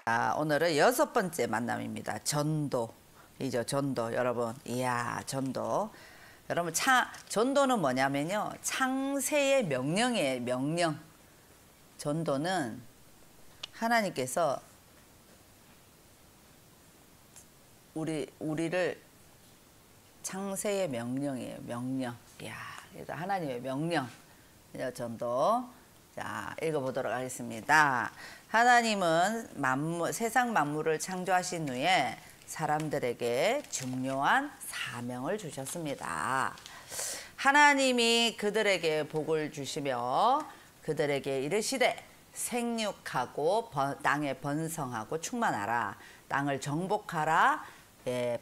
오늘은 6번째 만남입니다. 전도이죠. 전도. 여러분, 이야, 전도. 여러분, 전도는 뭐냐면요, 창세의 명령이에요. 명령. 전도는 하나님께서 우리를 창세의 명령이에요. 명령. 이야, 그래서 하나님의 명령. 전도. 자, 읽어보도록 하겠습니다. 하나님은 세상 만물을 창조하신 후에 사람들에게 중요한 사명을 주셨습니다. 하나님이 그들에게 복을 주시며 그들에게 이르시되 생육하고 땅에 번성하고 충만하라. 땅을 정복하라.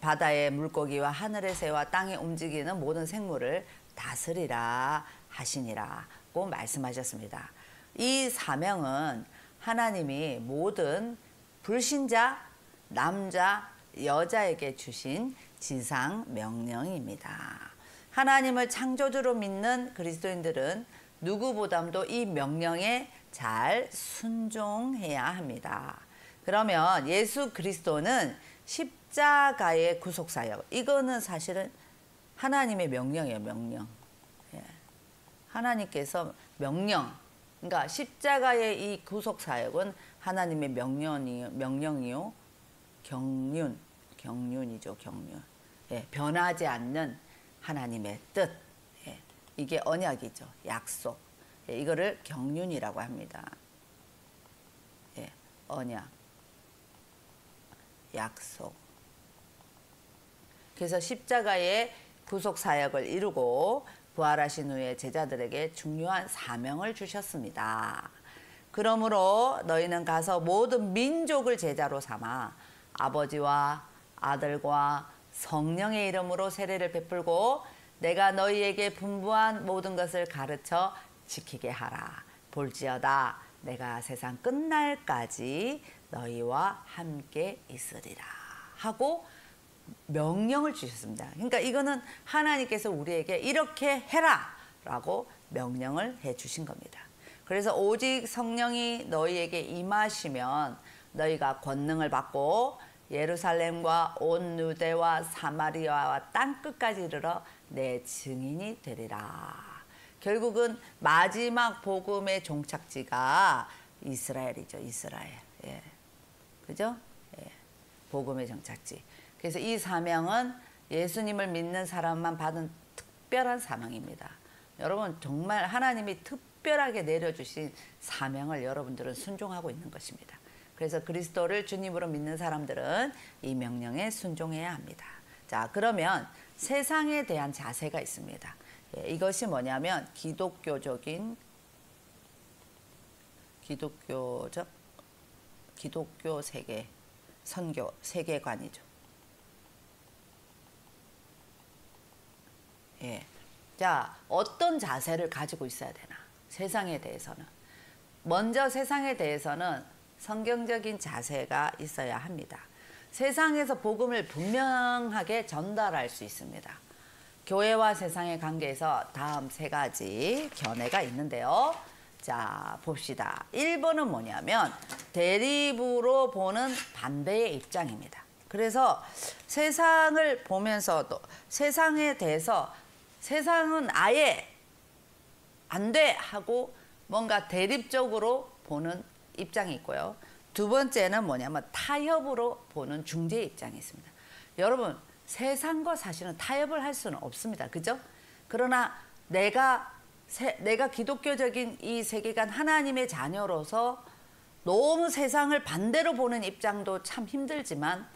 바다의 물고기와 하늘의 새와 땅에 움직이는 모든 생물을 다스리라 하시니라고 말씀하셨습니다. 이 사명은 하나님이 모든 불신자, 남자, 여자에게 주신 지상 명령입니다. 하나님을 창조주로 믿는 그리스도인들은 누구보다도 이 명령에 잘 순종해야 합니다. 그러면 예수 그리스도는 십자가의 구속사역, 이거는 사실은 하나님의 명령이에요. 명령. 하나님께서 명령, 그러니까 십자가의 이 구속사역은 하나님의 명령이요, 경륜이죠. 경륜. 변하지 않는 하나님의 뜻. 이게 언약이죠. 약속. 이거를 경륜이라고 합니다. 언약, 약속. 그래서 십자가의 구속사역을 이루고 부활하신 후에 제자들에게 중요한 사명을 주셨습니다. 그러므로 너희는 가서 모든 민족을 제자로 삼아 아버지와 아들과 성령의 이름으로 세례를 베풀고 내가 너희에게 분부한 모든 것을 가르쳐 지키게 하라. 볼지어다 내가 세상 끝날까지 너희와 함께 있으리라 하고 명령을 주셨습니다. 그러니까 이거는 하나님께서 우리에게 이렇게 해라 라고 명령을 해 주신 겁니다. 그래서 오직 성령이 너희에게 임하시면 너희가 권능을 받고 예루살렘과 온 유대와 사마리아와 땅끝까지 이르러 내 증인이 되리라. 결국은 마지막 복음의 종착지가 이스라엘이죠. 이스라엘. 그죠? 복음의 종착지. 그래서 이 사명은 예수님을 믿는 사람만 받은 특별한 사명입니다. 여러분, 정말 하나님이 특별하게 내려주신 사명을 여러분들은 순종하고 있는 것입니다. 그래서 그리스도를 주님으로 믿는 사람들은 이 명령에 순종해야 합니다. 자, 그러면 세상에 대한 자세가 있습니다. 이것이 뭐냐면 기독교 세계관이죠. 자, 어떤 자세를 가지고 있어야 되나? 세상에 대해서는. 먼저 세상에 대해서는 성경적인 자세가 있어야 합니다. 세상에서 복음을 분명하게 전달할 수 있습니다. 교회와 세상의 관계에서 다음 3가지 견해가 있는데요. 자, 봅시다. 1번은 뭐냐면 대립으로 보는 반대의 입장입니다. 그래서 세상을 보면서도 세상에 대해서 세상은 아예 안 돼 하고 뭔가 대립적으로 보는 입장이 있고요. 2번째는 뭐냐면 타협으로 보는 중재 입장이 있습니다. 여러분, 세상과 사실은 타협을 할 수는 없습니다. 그죠? 그러나 내가 기독교적인 이 세계관 하나님의 자녀로서 너무 세상을 반대로 보는 입장도 참 힘들지만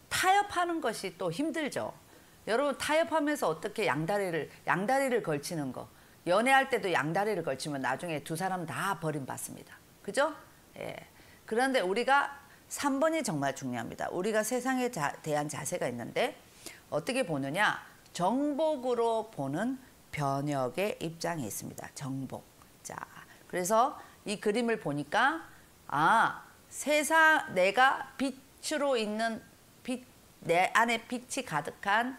타협하는 것이 또 힘들죠. 여러분, 타협하면서 어떻게 양다리를 걸치는 거, 연애할 때도 양다리를 걸치면 나중에 두 사람 다 버림받습니다. 그죠? 그런데 우리가 3번이 정말 중요합니다. 우리가 세상에 대한 자세가 있는데 어떻게 보느냐? 정복으로 보는 변혁의 입장이 있습니다. 정복. 자, 그래서 이 그림을 보니까 내가 빛으로 있는 내 안에 빛이 가득한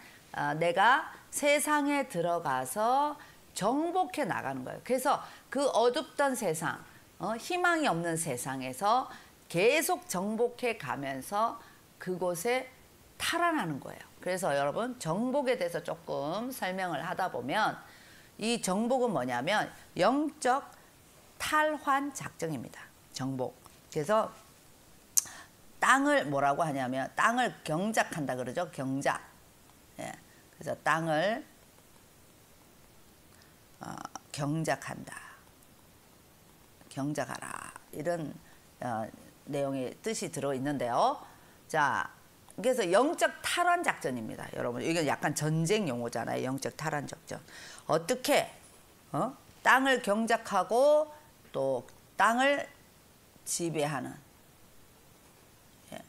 내가 세상에 들어가서 정복해 나가는 거예요. 그래서 그 어둡던 세상, 희망이 없는 세상에서 계속 정복해 가면서 그곳에 탈환하는 거예요. 그래서 여러분 정복에 대해서 조금 설명을 하다 보면 이 정복은 뭐냐면 영적 탈환 작전입니다. 정복. 그래서 땅을 뭐라고 하냐면 땅을 경작한다 그러죠. 경작. 예. 그래서 땅을 경작한다. 경작하라. 이런 내용의 뜻이 들어있는데요. 자, 그래서 영적 탈환 작전입니다. 여러분, 이건 약간 전쟁 용어잖아요. 영적 탈환 작전. 어떻게 땅을 경작하고 또 땅을 지배하는, 예.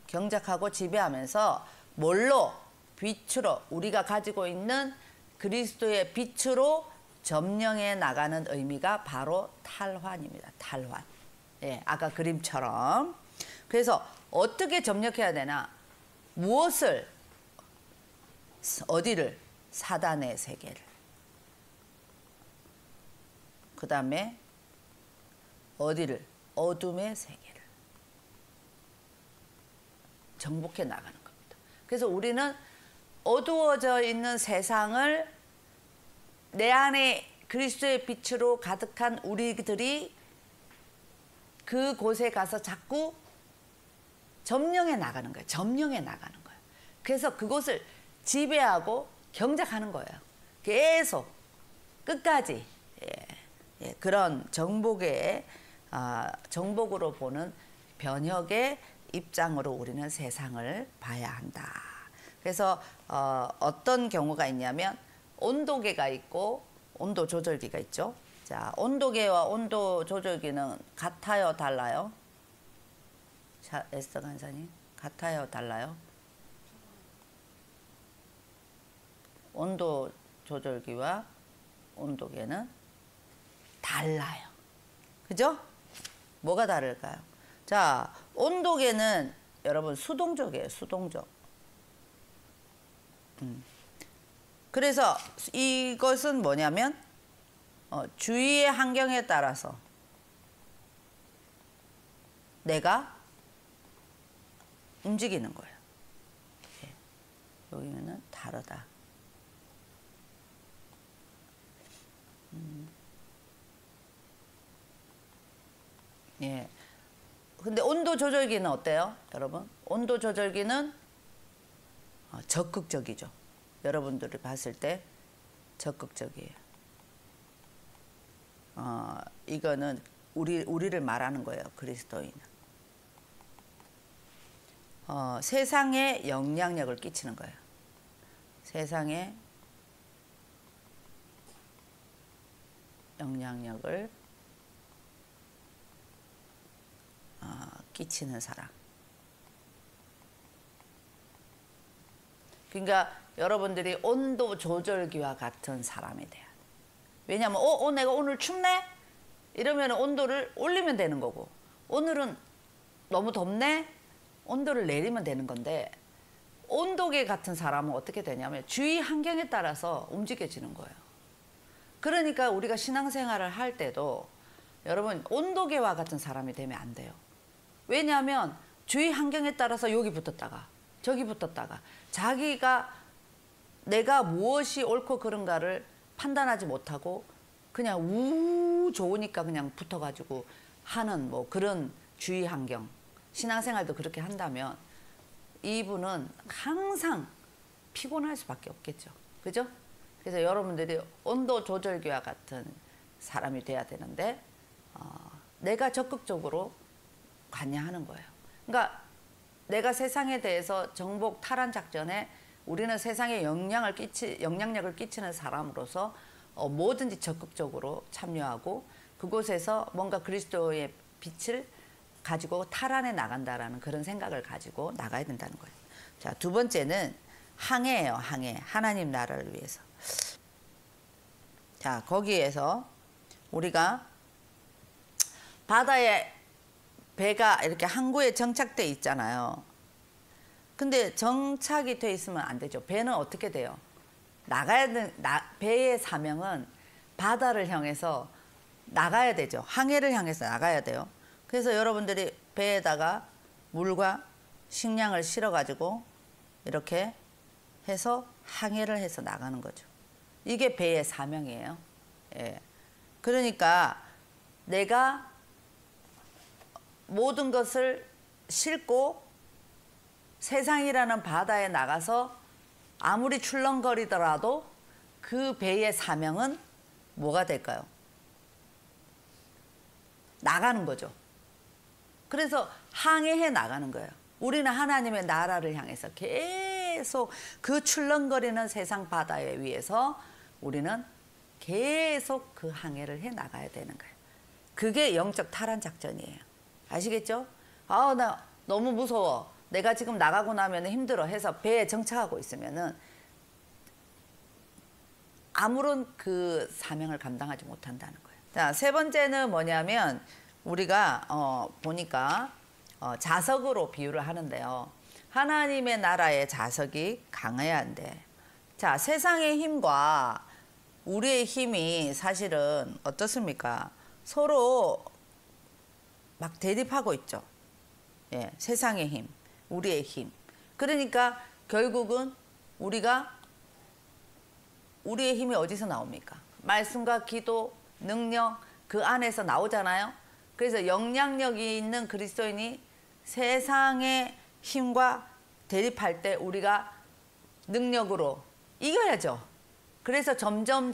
경작하고 지배하면서 뭘로? 빛으로, 우리가 가지고 있는 그리스도의 빛으로 점령해 나가는 의미가 바로 탈환입니다. 탈환. 예, 아까 그림처럼. 그래서 어떻게 점령해야 되나? 무엇을? 어디를? 사단의 세계를. 그 다음에 어디를? 어둠의 세계를. 정복해 나가는 겁니다. 그래서 우리는 어두워져 있는 세상을 내 안에 그리스도의 빛으로 가득한 우리들이 그곳에 가서 자꾸 점령해 나가는 거예요. 점령해 나가는 거예요. 그래서 그곳을 지배하고 경작하는 거예요. 계속 끝까지. 예, 그런 정복의 정복으로 보는 변혁의 입장으로 우리는 세상을 봐야 한다. 그래서 어떤 경우가 있냐면 온도계가 있고 온도 조절기가 있죠. 자, 온도계와 온도 조절기는 같아요, 달라요? 에스더 간사님, 같아요, 달라요? 온도 조절기와 온도계는 달라요. 그죠? 뭐가 다를까요? 자, 온도계는 여러분 수동적이에요, 수동적. 그래서 이것은 뭐냐면 주위의 환경에 따라서 내가 움직이는 거예요. 예. 여기는 다르다. 예. 근데 온도 조절기는 어때요, 여러분? 온도 조절기는 적극적이죠. 여러분들이 봤을 때 적극적이에요. 이거는 우리를 말하는 거예요. 그리스도인은. 세상에 영향력을 끼치는 거예요. 세상에 영향력을 끼치는 사람. 그러니까 여러분들이 온도 조절기와 같은 사람이 돼요. 왜냐하면 내가 오늘 춥네? 이러면 온도를 올리면 되는 거고, 오늘은 너무 덥네? 온도를 내리면 되는 건데, 온도계 같은 사람은 어떻게 되냐면 주위 환경에 따라서 움직여지는 거예요. 그러니까 우리가 신앙생활을 할 때도 여러분 온도계와 같은 사람이 되면 안 돼요. 왜냐하면 주위 환경에 따라서 여기 붙었다가 저기 붙었다가 내가 무엇이 옳고 그른가를 판단하지 못하고 그냥 좋으니까 그냥 붙어가지고 하는 뭐 그런 주위 환경, 신앙생활도 그렇게 한다면 이분은 항상 피곤할 수밖에 없겠죠. 그죠? 그래서 여러분들이 온도 조절기와 같은 사람이 돼야 되는데 내가 적극적으로 관여하는 거예요. 그러니까 내가 세상에 대해서 정복 탈환 작전에 우리는 세상에 영향력을 끼치는 사람으로서 뭐든지 적극적으로 참여하고 그곳에서 뭔가 그리스도의 빛을 가지고 탈환해 나간다라는 그런 생각을 가지고 나가야 된다는 거예요. 자, 두 번째는 항해예요. 항해. 하나님 나라를 위해서. 자, 거기에서 우리가 바다에 배가 이렇게 항구에 정착돼 있잖아요. 근데 정착이 돼 있으면 안 되죠. 배는 어떻게 돼요? 배의 사명은 바다를 향해서 나가야 되죠. 항해를 향해서 나가야 돼요. 그래서 여러분들이 배에다가 물과 식량을 실어가지고 이렇게 해서 항해를 해서 나가는 거죠. 이게 배의 사명이에요. 예. 그러니까 내가 모든 것을 싣고 세상이라는 바다에 나가서 아무리 출렁거리더라도 그 배의 사명은 뭐가 될까요? 나가는 거죠. 그래서 항해해 나가는 거예요. 우리는 하나님의 나라를 향해서 계속 그 출렁거리는 세상 바다에 위해서 우리는 계속 그 항해를 해 나가야 되는 거예요. 그게 영적 탈환 작전이에요. 아시겠죠? 아, 나 너무 무서워. 내가 지금 나가고 나면 힘들어 해서 배에 정착하고 있으면은 아무런 그 사명을 감당하지 못한다는 거예요. 자, 세 번째는 뭐냐면 우리가 보니까 자석으로 비유를 하는데요. 하나님의 나라의 자석이 강해야 한대. 자, 세상의 힘과 우리의 힘이 사실은 어떻습니까? 서로 막 대립하고 있죠. 예, 세상의 힘, 우리의 힘. 그러니까 결국은 우리의 힘이 어디서 나옵니까? 말씀과 기도, 능력 그 안에서 나오잖아요. 그래서 영향력이 있는 그리스도인이 세상의 힘과 대립할 때 우리가 능력으로 이겨야죠. 그래서 점점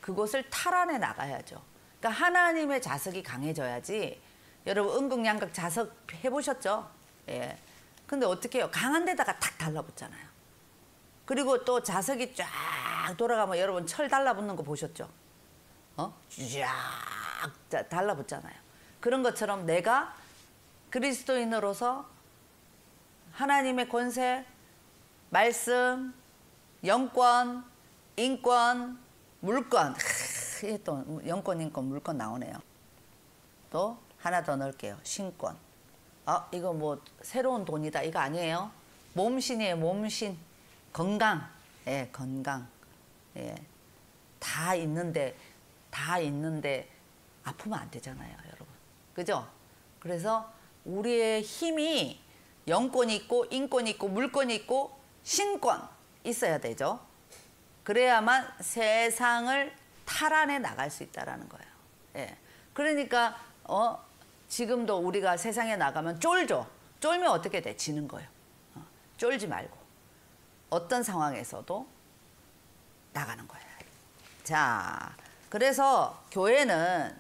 그곳을 탈환해 나가야죠. 그러니까 하나님의 자석이 강해져야지. 여러분 음극양극 자석 해보셨죠? 예. 근데 어떻게 해요? 강한 데다가 탁 달라붙잖아요. 그리고 또 자석이 쫙 돌아가면 여러분 철 달라붙는 거 보셨죠? 쫙 달라붙잖아요. 그런 것처럼 내가 그리스도인으로서 하나님의 권세, 말씀, 영권, 인권, 물권. 또 영권, 인권, 물권 나오네요. 또 하나 더 넣을게요. 신권. 이거 뭐 새로운 돈이다 이거 아니에요. 몸신이에요. 몸신. 건강. 예, 건강. 예. 다 있는데 아프면 안 되잖아요, 여러분. 그죠? 그래서 우리의 힘이 영권이 있고 인권이 있고 물권이 있고 신권 있어야 되죠. 그래야만 세상을 탈환해 나갈 수 있다라는 거예요. 예. 그러니까 지금도 우리가 세상에 나가면 쫄죠. 쫄면 어떻게 돼? 지는 거예요. 쫄지 말고 어떤 상황에서도 나가는 거예요. 자, 그래서 교회는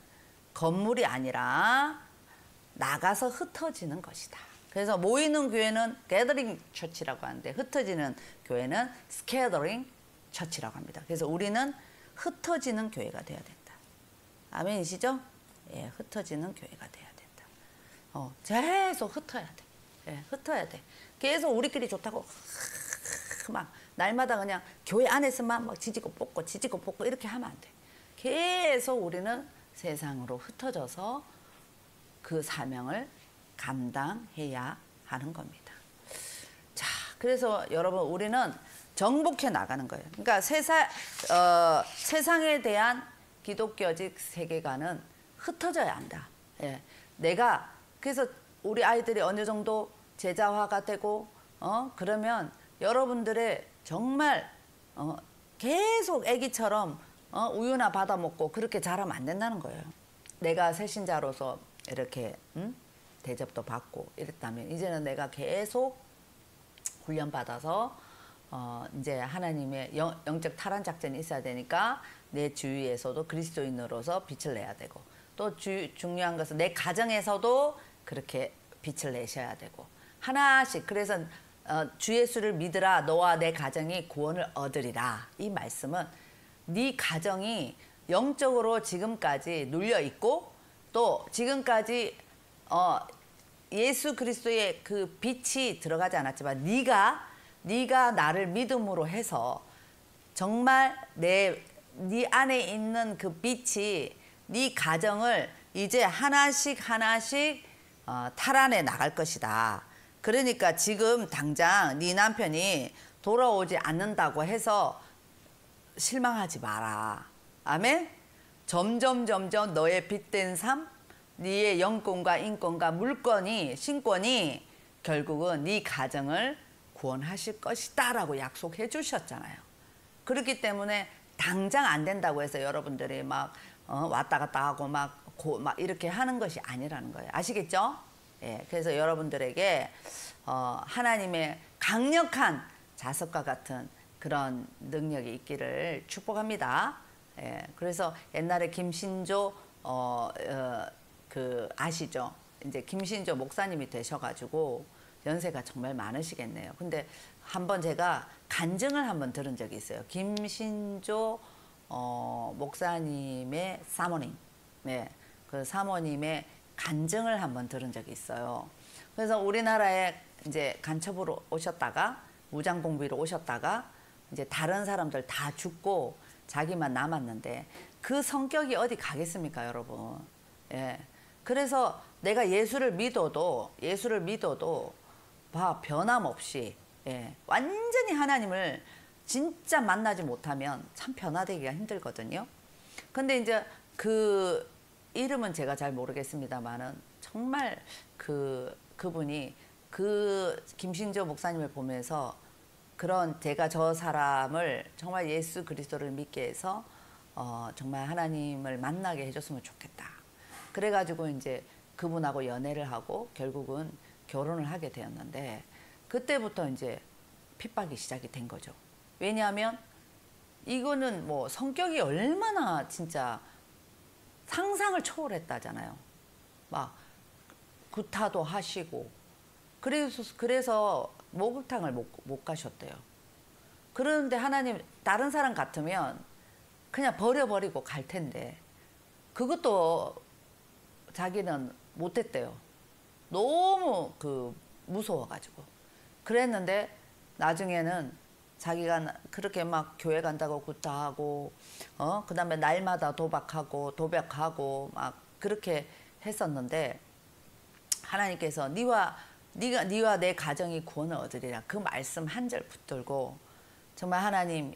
건물이 아니라 나가서 흩어지는 것이다. 그래서 모이는 교회는 gathering church라고 하는데 흩어지는 교회는 scattering church라고 합니다. 그래서 우리는 흩어지는 교회가 돼야 된다. 아멘이시죠? 예, 흩어지는 교회가 돼야 된다. 계속 흩어야 돼. 예, 흩어야 돼. 계속 우리끼리 좋다고 막 날마다 그냥 교회 안에서만 막 지지고 뽑고 이렇게 하면 안 돼. 계속 우리는 세상으로 흩어져서 그 사명을 감당해야 하는 겁니다. 자, 그래서 여러분 우리는 정복해 나가는 거예요. 그러니까 세상에 대한 기독교적 세계관은 흩어져야 한다. 예. 그래서 우리 아이들이 어느 정도 제자화가 되고 그러면 여러분들의 정말 계속 아기처럼 우유나 받아 먹고 그렇게 자라면 안 된다는 거예요. 내가 새신자로서 이렇게 대접도 받고 이랬다면 이제는 내가 계속 훈련 받아서 이제 하나님의 영적 탈환 작전이 있어야 되니까 내 주위에서도 그리스도인으로서 빛을 내야 되고 또 중요한 것은 내 가정에서도 그렇게 빛을 내셔야 되고 하나씩. 그래서 주 예수를 믿으라 너와 내 가정이 구원을 얻으리라. 이 말씀은 네 가정이 영적으로 지금까지 눌려 있고 또 지금까지 예수 그리스도의 그 빛이 들어가지 않았지만 네가 나를 믿음으로 해서 정말 네 안에 있는 그 빛이 네 가정을 이제 하나씩 탈환해 나갈 것이다. 그러니까 지금 당장 네 남편이 돌아오지 않는다고 해서 실망하지 마라. 아멘? 점점 너의 빛된 삶, 네의 영권과 인권과 물건이 신권이 결국은 네 가정을 구원하실 것이다라고 약속해 주셨잖아요. 그렇기 때문에 당장 안 된다고 해서 여러분들이 막 왔다 갔다 하고 막 이렇게 하는 것이 아니라는 거예요. 아시겠죠? 예, 그래서 여러분들에게 하나님의 강력한 자석과 같은 그런 능력이 있기를 축복합니다. 예, 그래서 옛날에 김신조 그 아시죠? 이제 김신조 목사님이 되셔가지고 연세가 정말 많으시겠네요. 근데 한번 제가 간증을 한번 들은 적이 있어요. 김신조 목사님의 사모님, 네, 그 사모님의 간증을 한번 들은 적이 있어요. 그래서 우리나라에 이제 간첩으로 오셨다가 무장공비로 오셨다가 이제 다른 사람들 다 죽고 자기만 남았는데 그 성격이 어디 가겠습니까, 여러분? 예. 그래서 내가 예수를 믿어도 변함없이 완전히 하나님을 진짜 만나지 못하면 참 변화되기가 힘들거든요. 근데 이제 그 이름은 제가 잘 모르겠습니다만은 정말 그분이 그 김신조 목사님을 보면서 그런 제가 저 사람을 정말 예수 그리스도를 믿게 해서 정말 하나님을 만나게 해줬으면 좋겠다. 그래가지고 이제 그분하고 연애를 하고 결국은 결혼을 하게 되었는데 그때부터 이제 핍박이 시작이 된 거죠. 왜냐하면 이거는 뭐 성격이 얼마나 진짜 상상을 초월했다잖아요. 막 구타도 하시고 그래서 목욕탕을 못 가셨대요. 그런데 하나님 다른 사람 같으면 그냥 버려버리고 갈 텐데 그것도 자기는 못했대요. 너무 무서워가지고. 그랬는데 나중에는 자기가 그렇게 막 교회 간다고 구타하고 그다음에 날마다 도박하고 막 그렇게 했었는데 하나님께서 니와 내 가정이 구원을 얻으리라 그 말씀 한 절 붙들고 정말 하나님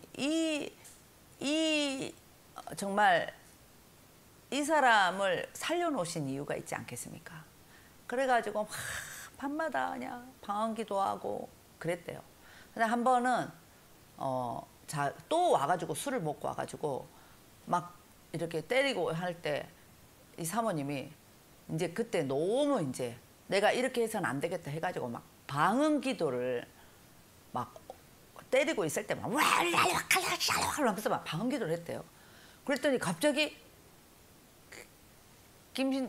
정말 이 사람을 살려놓으신 이유가 있지 않겠습니까? 그래가지고 막 밤마다 그냥 방언기도 하고 그랬대요. 근데 한 번은 또 와가지고 술을 먹고 와가지고 막 이렇게 때리고 할 때 이 사모님이 이제 그때 너무 이제 내가 이렇게 해서는 안 되겠다 해가지고 막 방언기도를 막 때리고 있을 때 막 하면서 막 방언기도를 했대요. 그랬더니 갑자기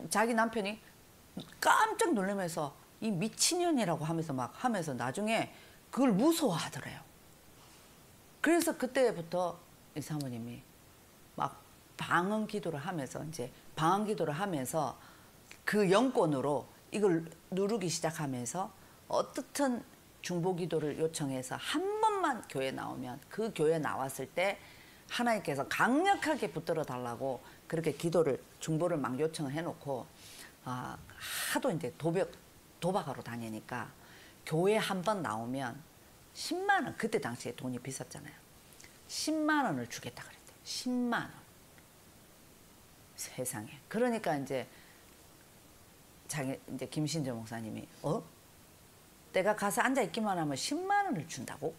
자기 남편이 깜짝 놀라면서 이 미친년이라고 하면서 나중에 그걸 무서워하더래요. 그래서 그때부터 이 사모님이 막 방언기도를 하면서 그 영권으로 이걸 누르기 시작하면서 어떻든 중보기도를 요청해서 한 번만 교회 나오면 그 교회 나왔을 때 하나님께서 강력하게 붙들어 달라고 그렇게 중보를 막 요청을 해놓고 하도 이제 도박하러 다니니까 교회 한 번 나오면 10만 원, 그때 당시에 돈이 비쌌잖아요. 10만 원을 주겠다 그랬대요. 10만 원. 세상에. 그러니까 이제 김신조 목사님이 내가 가서 앉아 있기만 하면 10만 원을 준다고?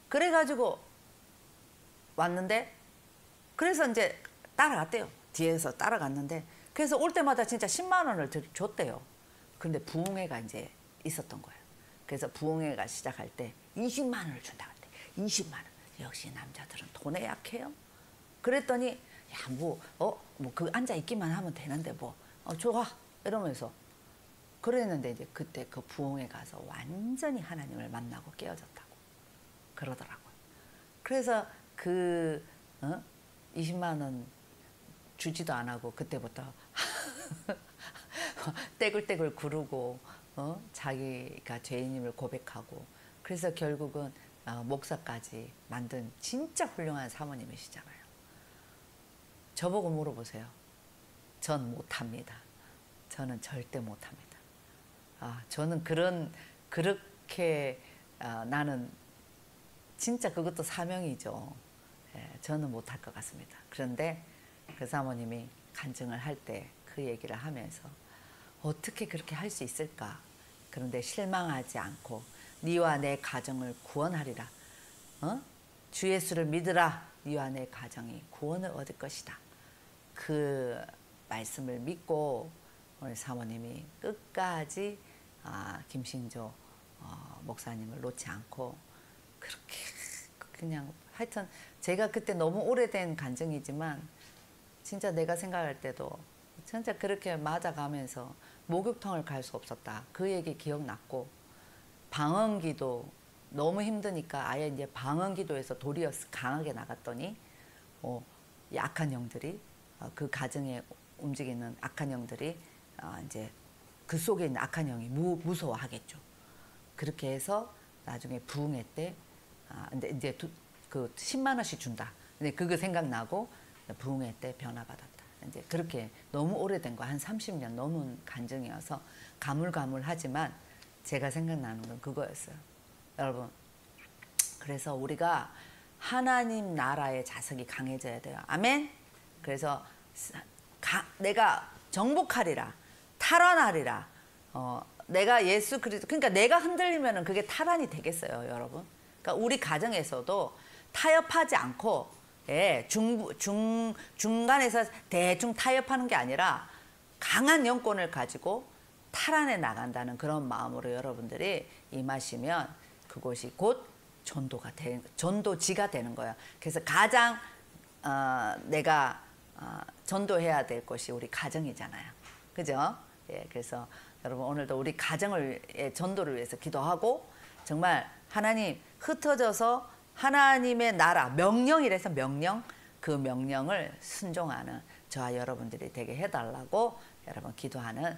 그래가지고 왔는데 그래서 이제 따라갔대요. 뒤에서 따라갔는데 그래서 올 때마다 진짜 10만 원을 줬대요. 그런데 부흥회가 이제 있었던 거예요. 그래서 부흥회가 시작할 때 20만 원을 준다 그랬대. 20만 원. 역시 남자들은 돈에 약해요. 그랬더니 그 앉아 있기만 하면 되는데 좋아 이러면서 그랬는데 이제 그때 그 부흥회 가서 완전히 하나님을 만나고 깨어졌다고 그러더라고요. 그래서 20만 원 주지도 안 하고 그때부터 떼굴떼굴 구르고 자기가 죄인임을 고백하고 그래서 결국은 목사까지 만든 진짜 훌륭한 사모님이시잖아요. 저보고 물어보세요. 전 못합니다. 저는 절대 못합니다. 저는 그렇게 나는 진짜 그것도 사명이죠. 저는 못할 것 같습니다. 그런데 그 사모님이 간증을 할 때 그 얘기를 하면서 어떻게 그렇게 할 수 있을까? 그런데 실망하지 않고 네와 내 가정을 구원하리라. 주 예수를 믿으라. 네와 내 가정이 구원을 얻을 것이다. 그 말씀을 믿고 오늘 사모님이 끝까지 김신조 목사님을 놓지 않고 그렇게 그냥 하여튼 제가 그때 너무 오래된 간증이지만 진짜 내가 생각할 때도 진짜 그렇게 맞아가면서 목욕탕을 갈 수 없었다. 그 얘기 기억났고 방언기도 너무 힘드니까 아예 이제 방언기도에서 도리어 강하게 나갔더니 약한 영들이 그 가정에 움직이는 악한 영들이 이제 그 속에 있는 악한 영이 무서워하겠죠. 그렇게 해서 나중에 부흥회 때 근데 이제 그 10만 원씩 준다. 근데 그거 생각나고 부흥회 때 변화받았다. 이제 그렇게 너무 오래된 거 한 30년 넘은 간증이어서 가물가물하지만 제가 생각나는 건 그거였어요. 여러분, 그래서 우리가 하나님 나라의 자석이 강해져야 돼요. 아멘. 그래서 내가 정복하리라, 탈환하리라. 내가 예수 그리스도, 그러니까 내가 흔들리면은 그게 탈환이 되겠어요, 여러분. 그러니까 우리 가정에서도 타협하지 않고, 중간에서 대충 타협하는 게 아니라 강한 영권을 가지고 탈환해 나간다는 그런 마음으로 여러분들이 임하시면 그곳이 곧 전도지가 되는 거예요. 그래서 가장 내가 전도해야 될 것이 우리 가정이잖아요. 그죠? 그래서 여러분 오늘도 우리 가정을 전도를 위해서 기도하고 정말 하나님 흩어져서 하나님의 나라 명령이라서 명령 그 명령을 순종하는 저와 여러분들이 되게 해달라고 여러분 기도하는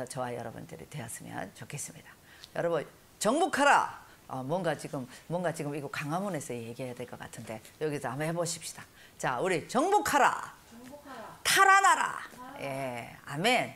저와 여러분들이 되었으면 좋겠습니다. 여러분 정복하라. 뭔가 지금 이거 강화문에서 얘기해야 될 것 같은데 여기서 한번 해보십시다. 자, 우리 정복하라. 탈환하라. 아멘.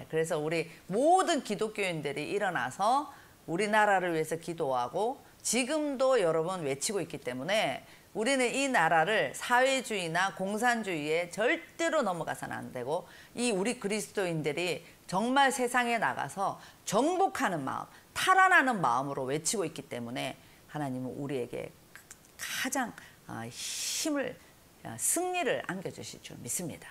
그래서 우리 모든 기독교인들이 일어나서 우리나라를 위해서 기도하고 지금도 여러분 외치고 있기 때문에 우리는 이 나라를 사회주의나 공산주의에 절대로 넘어가서는 안 되고 이 우리 그리스도인들이 정말 세상에 나가서 정복하는 마음, 탈환하는 마음으로 외치고 있기 때문에 하나님은 우리에게 가장 승리를 안겨주실 줄 믿습니다.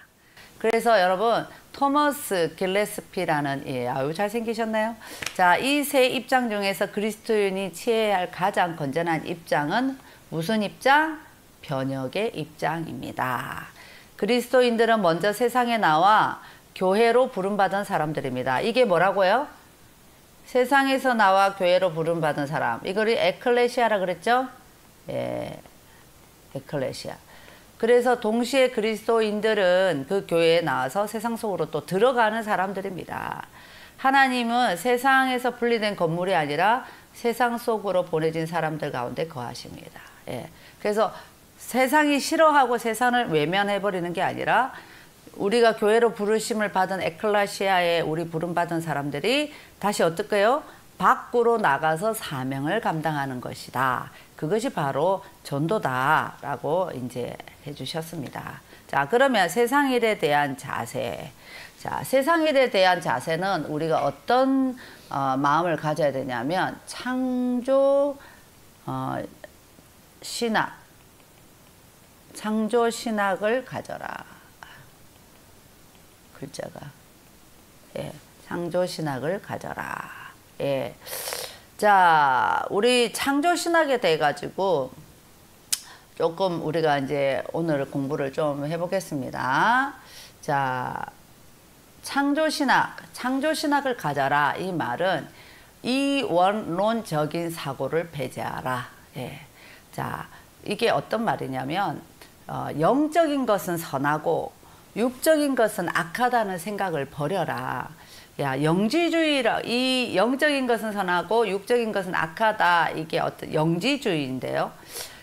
그래서 여러분 토머스 길레스피라는 아유 잘생기셨나요? 자, 이 세 입장 중에서 그리스도인이 취해야 할 가장 건전한 입장은 무슨 입장? 변혁의 입장입니다. 그리스도인들은 먼저 세상에 나와 교회로 부름받은 사람들입니다. 이게 뭐라고요? 세상에서 나와 교회로 부름받은 사람. 이걸 에클레시아라 그랬죠? 에클레시아. 그래서 동시에 그리스도인들은 그 교회에 나와서 세상 속으로 또 들어가는 사람들입니다. 하나님은 세상에서 분리된 건물이 아니라 세상 속으로 보내진 사람들 가운데 거하십니다. 그래서 세상이 싫어하고 세상을 외면해버리는 게 아니라 우리가 교회로 부르심을 받은 에클레시아에 우리 부름받은 사람들이 다시 어떨까요? 밖으로 나가서 사명을 감당하는 것이다. 그것이 바로 전도다라고 이제 해주셨습니다. 자, 그러면 세상일에 대한 자세. 자, 세상일에 대한 자세는 우리가 어떤 마음을 가져야 되냐면 창조 신학, 창조 신학을 가져라. 글자가 창조 신학을 가져라. 자, 우리 창조 신학에 대해 가지고 조금 우리가 이제 오늘 공부를 좀 해보겠습니다. 자, 창조 신학을 가져라. 이 말은 이원론적인 사고를 배제하라. 자, 이게 어떤 말이냐면 영적인 것은 선하고 육적인 것은 악하다는 생각을 버려라. 야, 영지주의라, 이 영적인 것은 선하고 육적인 것은 악하다. 이게 어떤 영지주의인데요.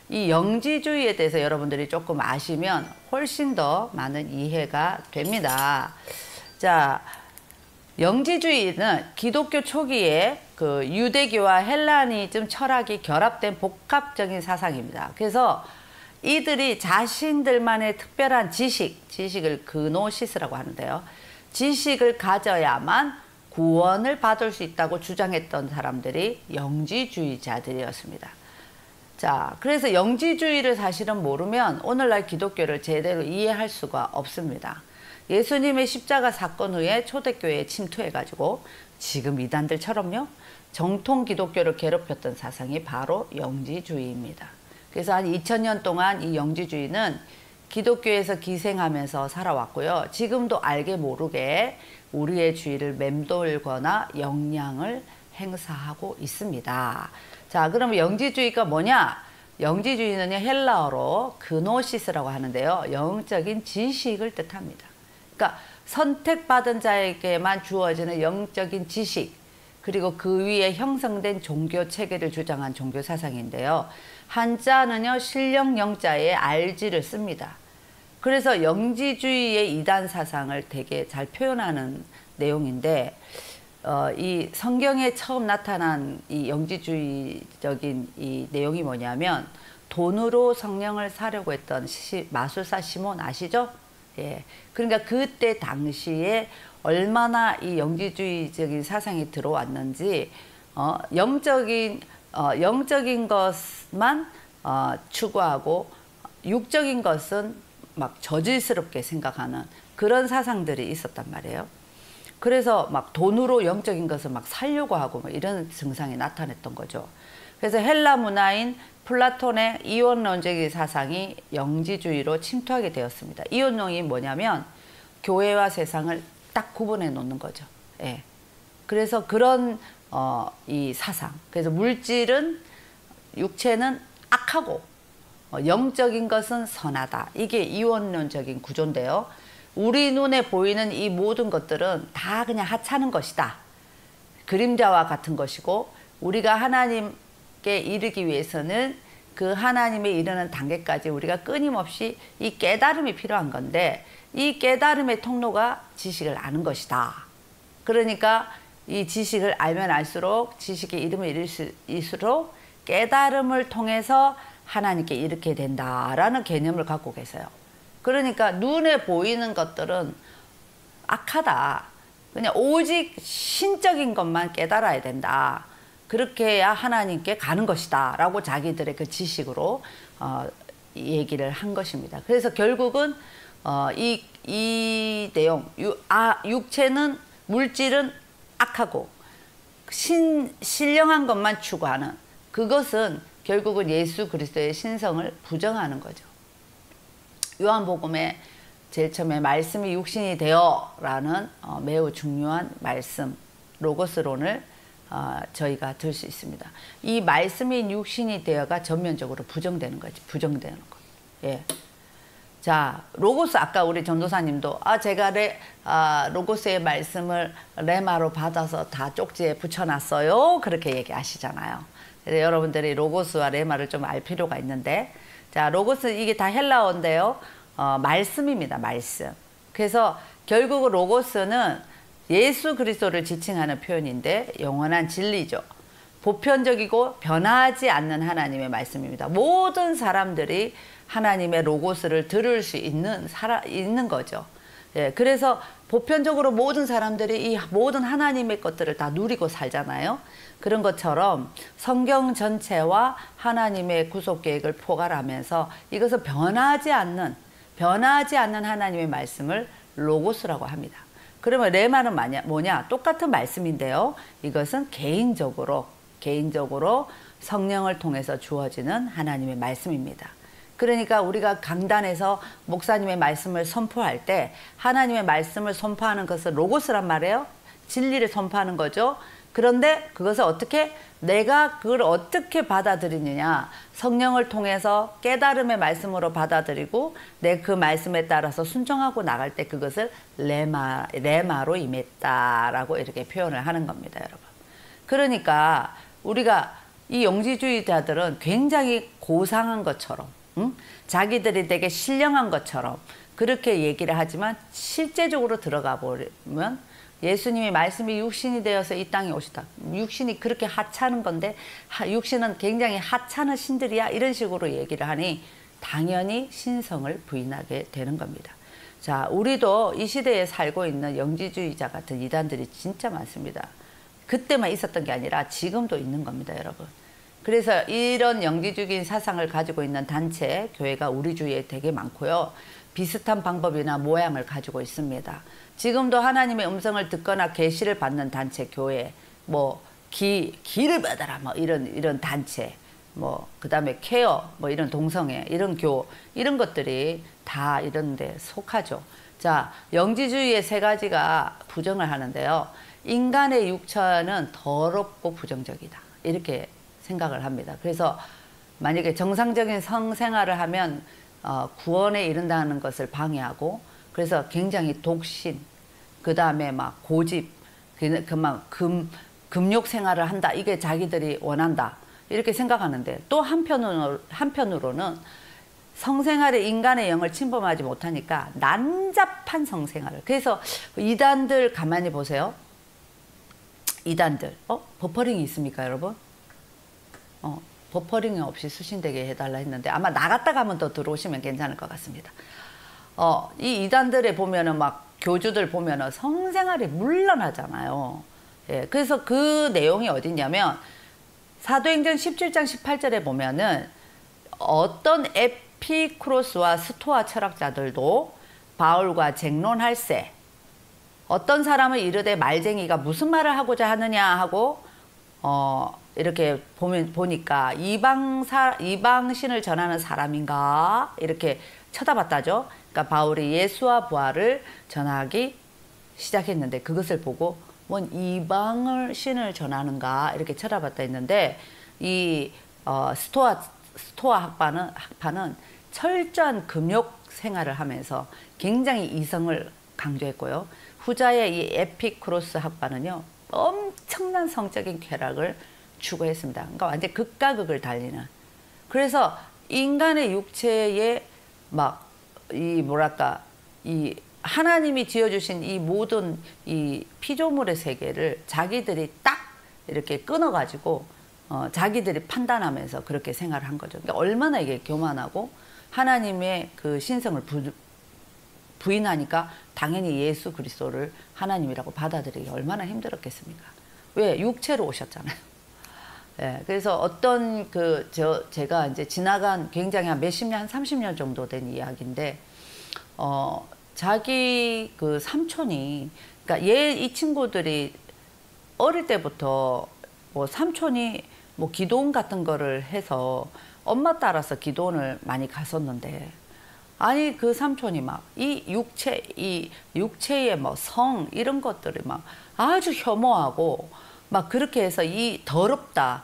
이 영지주의에 대해서 여러분들이 조금 아시면 훨씬 더 많은 이해가 됩니다. 자, 영지주의는 기독교 초기에 그 유대교와 헬라니즘 철학이 결합된 복합적인 사상입니다. 그래서 이들이 자신들만의 특별한 지식을 그노시스라고 하는데요. 지식을 가져야만 구원을 받을 수 있다고 주장했던 사람들이 영지주의자들이었습니다. 자, 그래서 영지주의를 사실은 모르면 오늘날 기독교를 제대로 이해할 수가 없습니다. 예수님의 십자가 사건 후에 초대교회에 침투해가지고 지금 이단들처럼요, 정통 기독교를 괴롭혔던 사상이 바로 영지주의입니다. 그래서 한 2000년 동안 이 영지주의는 기독교에서 기생하면서 살아왔고요. 지금도 알게 모르게 우리의 주의를 맴돌거나 영향을 행사하고 있습니다. 자, 그러면 영지주의가 뭐냐? 영지주의는 헬라어로 그노시스라고 하는데요. 영적인 지식을 뜻합니다. 그러니까 선택받은 자에게만 주어지는 영적인 지식, 그리고 그 위에 형성된 종교 체계를 주장한 종교 사상인데요. 한자는요, 신령 영자에 알지를 씁니다. 그래서 영지주의의 이단 사상을 되게 잘 표현하는 내용인데, 이 성경에 처음 나타난 이 영지주의적인 이 내용이 뭐냐면, 돈으로 성령을 사려고 했던 마술사 시몬 아시죠? 예. 그러니까 그때 당시에 얼마나 이 영지주의적인 사상이 들어왔는지, 영적인 것만 추구하고 육적인 것은 막 저질스럽게 생각하는 그런 사상들이 있었단 말이에요. 그래서 막 돈으로 영적인 것을 막 살려고 하고 뭐 이런 증상이 나타났던 거죠. 그래서 헬라 문화인 플라톤의 이원론적인 사상이 영지주의로 침투하게 되었습니다. 이원론이 뭐냐면 교회와 세상을 딱 구분해 놓는 거죠. 예. 그래서 그런 이 사상. 그래서 물질은, 육체는 악하고 영적인 것은 선하다. 이게 이원론적인 구조인데요. 우리 눈에 보이는 이 모든 것들은 다 그냥 하찮은 것이다. 그림자와 같은 것이고, 우리가 하나님께 이르기 위해서는 그 하나님에 이르는 단계까지 우리가 끊임없이 이 깨달음이 필요한 건데, 이 깨달음의 통로가 지식을 아는 것이다. 그러니까 이 지식을 알면 알수록, 지식의 이름을 이룰수록 깨달음을 통해서 하나님께 이르게 된다라는 개념을 갖고 계세요. 그러니까 눈에 보이는 것들은 악하다. 그냥 오직 신적인 것만 깨달아야 된다. 그렇게 해야 하나님께 가는 것이다 라고 자기들의 그 지식으로 얘기를 한 것입니다. 그래서 결국은 이 내용, 육체는, 물질은 악하고 신령한 것만 추구하는, 그것은 결국은 예수 그리스도의 신성을 부정하는 거죠. 요한복음에 제일 처음에 말씀이 육신이 되어 라는 매우 중요한 말씀, 로고스론을 저희가 들 수 있습니다. 이 말씀이 육신이 되어가 전면적으로 부정되는 거지. 부정되는 거. 예. 자, 로고스, 아까 우리 전도사님도 제가 로고스의 말씀을 레마로 받아서 다 쪽지에 붙여놨어요. 그렇게 얘기하시잖아요. 그래서 여러분들이 로고스와 레마를 좀 알 필요가 있는데, 자, 로고스 이게 다 헬라어인데요. 말씀입니다. 말씀. 그래서 결국 로고스는 예수 그리스도를 지칭하는 표현인데 영원한 진리죠. 보편적이고 변하지 않는 하나님의 말씀입니다. 모든 사람들이 하나님의 로고스를 들을 수 있는 거죠. 예, 그래서 보편적으로 모든 사람들이 이 모든 하나님의 것들을 다 누리고 살잖아요. 그런 것처럼 성경 전체와 하나님의 구속 계획을 포괄하면서 이것을 변하지 않는 하나님의 말씀을 로고스라고 합니다. 그러면 레마는 뭐냐? 똑같은 말씀인데요. 이것은 개인적으로 성령을 통해서 주어지는 하나님의 말씀입니다. 그러니까 우리가 강단에서 목사님의 말씀을 선포할 때 하나님의 말씀을 선포하는 것은 로고스란 말이에요. 진리를 선포하는 거죠. 그런데 그것을 내가 그걸 어떻게 받아들이느냐. 성령을 통해서 깨달음의 말씀으로 받아들이고 내 그 말씀에 따라서 순종하고 나갈 때 그것을 레마로 임했다라고 이렇게 표현을 하는 겁니다, 여러분. 그러니까 우리가 이 영지주의자들은 굉장히 고상한 것처럼, 자기들이 되게 신령한 것처럼 그렇게 얘기를 하지만 실제적으로 들어가 보면 예수님의 말씀이 육신이 되어서 이 땅에 오시다. 육신이 그렇게 하찮은 건데 육신은 굉장히 하찮은 신들이야. 이런 식으로 얘기를 하니 당연히 신성을 부인하게 되는 겁니다. 자, 우리도 이 시대에 살고 있는 영지주의자 같은 이단들이 진짜 많습니다. 그때만 있었던 게 아니라 지금도 있는 겁니다, 여러분. 그래서 이런 영지주의적인 사상을 가지고 있는 단체, 교회가 우리 주위에 되게 많고요. 비슷한 방법이나 모양을 가지고 있습니다. 지금도 하나님의 음성을 듣거나 계시를 받는 단체, 교회, 뭐 기를 받아라, 뭐 이런 단체, 뭐 그다음에 케어, 뭐 이런 동성애, 이런 이런 것들이 다 이런 데 속하죠. 자, 영지주의의 세 가지가 부정을 하는데요. 인간의 육체는 더럽고 부정적이다, 이렇게 생각을 합니다. 그래서 만약에 정상적인 성생활을 하면 구원에 이른다는 것을 방해하고, 그래서 굉장히 독신, 그 다음에 막 고집, 금욕 생활을 한다, 이게 자기들이 원한다, 이렇게 생각하는데, 또 한편으로는 성생활에 인간의 영을 침범하지 못하니까 난잡한 성생활을. 그래서 이단들 가만히 보세요. 이단들, 버퍼링이 있습니까, 여러분? 버퍼링이 없이 수신되게 해달라 했는데, 아마 나갔다 가면 더 들어오시면 괜찮을 것 같습니다. 이 이단들에 보면은 막 교주들 보면은 성생활이 물러나잖아요. 예, 그래서 그 내용이 어디냐면 사도행전 17장 18절에 보면은 어떤 에피쿠로스와 스토아 철학자들도 바울과 쟁론할세, 어떤 사람은 이르되 말쟁이가 무슨 말을 하고자 하느냐 하고 이렇게 보니까 이방신을 전하는 사람인가 이렇게 쳐다봤다죠. 그러니까 바울이 예수와 부활을 전하기 시작했는데, 그것을 보고 뭔 이방을 신을 전하는가 이렇게 쳐다봤다 했는데, 이 스토아 학파는 철저한 금욕 생활을 하면서 굉장히 이성을 강조했고요. 후자의 이 에피쿠로스 학파는요, 엄청난 성적인 쾌락을 추구했습니다. 그러니까 완전 극과 극을 달리는. 그래서 인간의 육체에 막 이 뭐랄까, 이 하나님이 지어주신 이 모든 이 피조물의 세계를 자기들이 딱 이렇게 끊어가지고 자기들이 판단하면서 그렇게 생활을 한 거죠. 그러니까 얼마나 이게 교만하고, 하나님의 그 신성을 부인하니까 당연히 예수 그리스도를 하나님이라고 받아들이기 얼마나 힘들었겠습니까? 왜? 육체로 오셨잖아요. 예, 그래서 어떤 제가 이제 지나간 굉장히 한 몇십 년, 한 30년 정도 된 이야기인데, 자기 그 삼촌이, 그러니까 이 친구들이 어릴 때부터 뭐 삼촌이 뭐 기도원 같은 거를 해서 엄마 따라서 기도원을 많이 갔었는데, 아니 그 삼촌이 막 이 육체의 뭐 성 이런 것들을 막 아주 혐오하고 막 그렇게 해서 이 더럽다,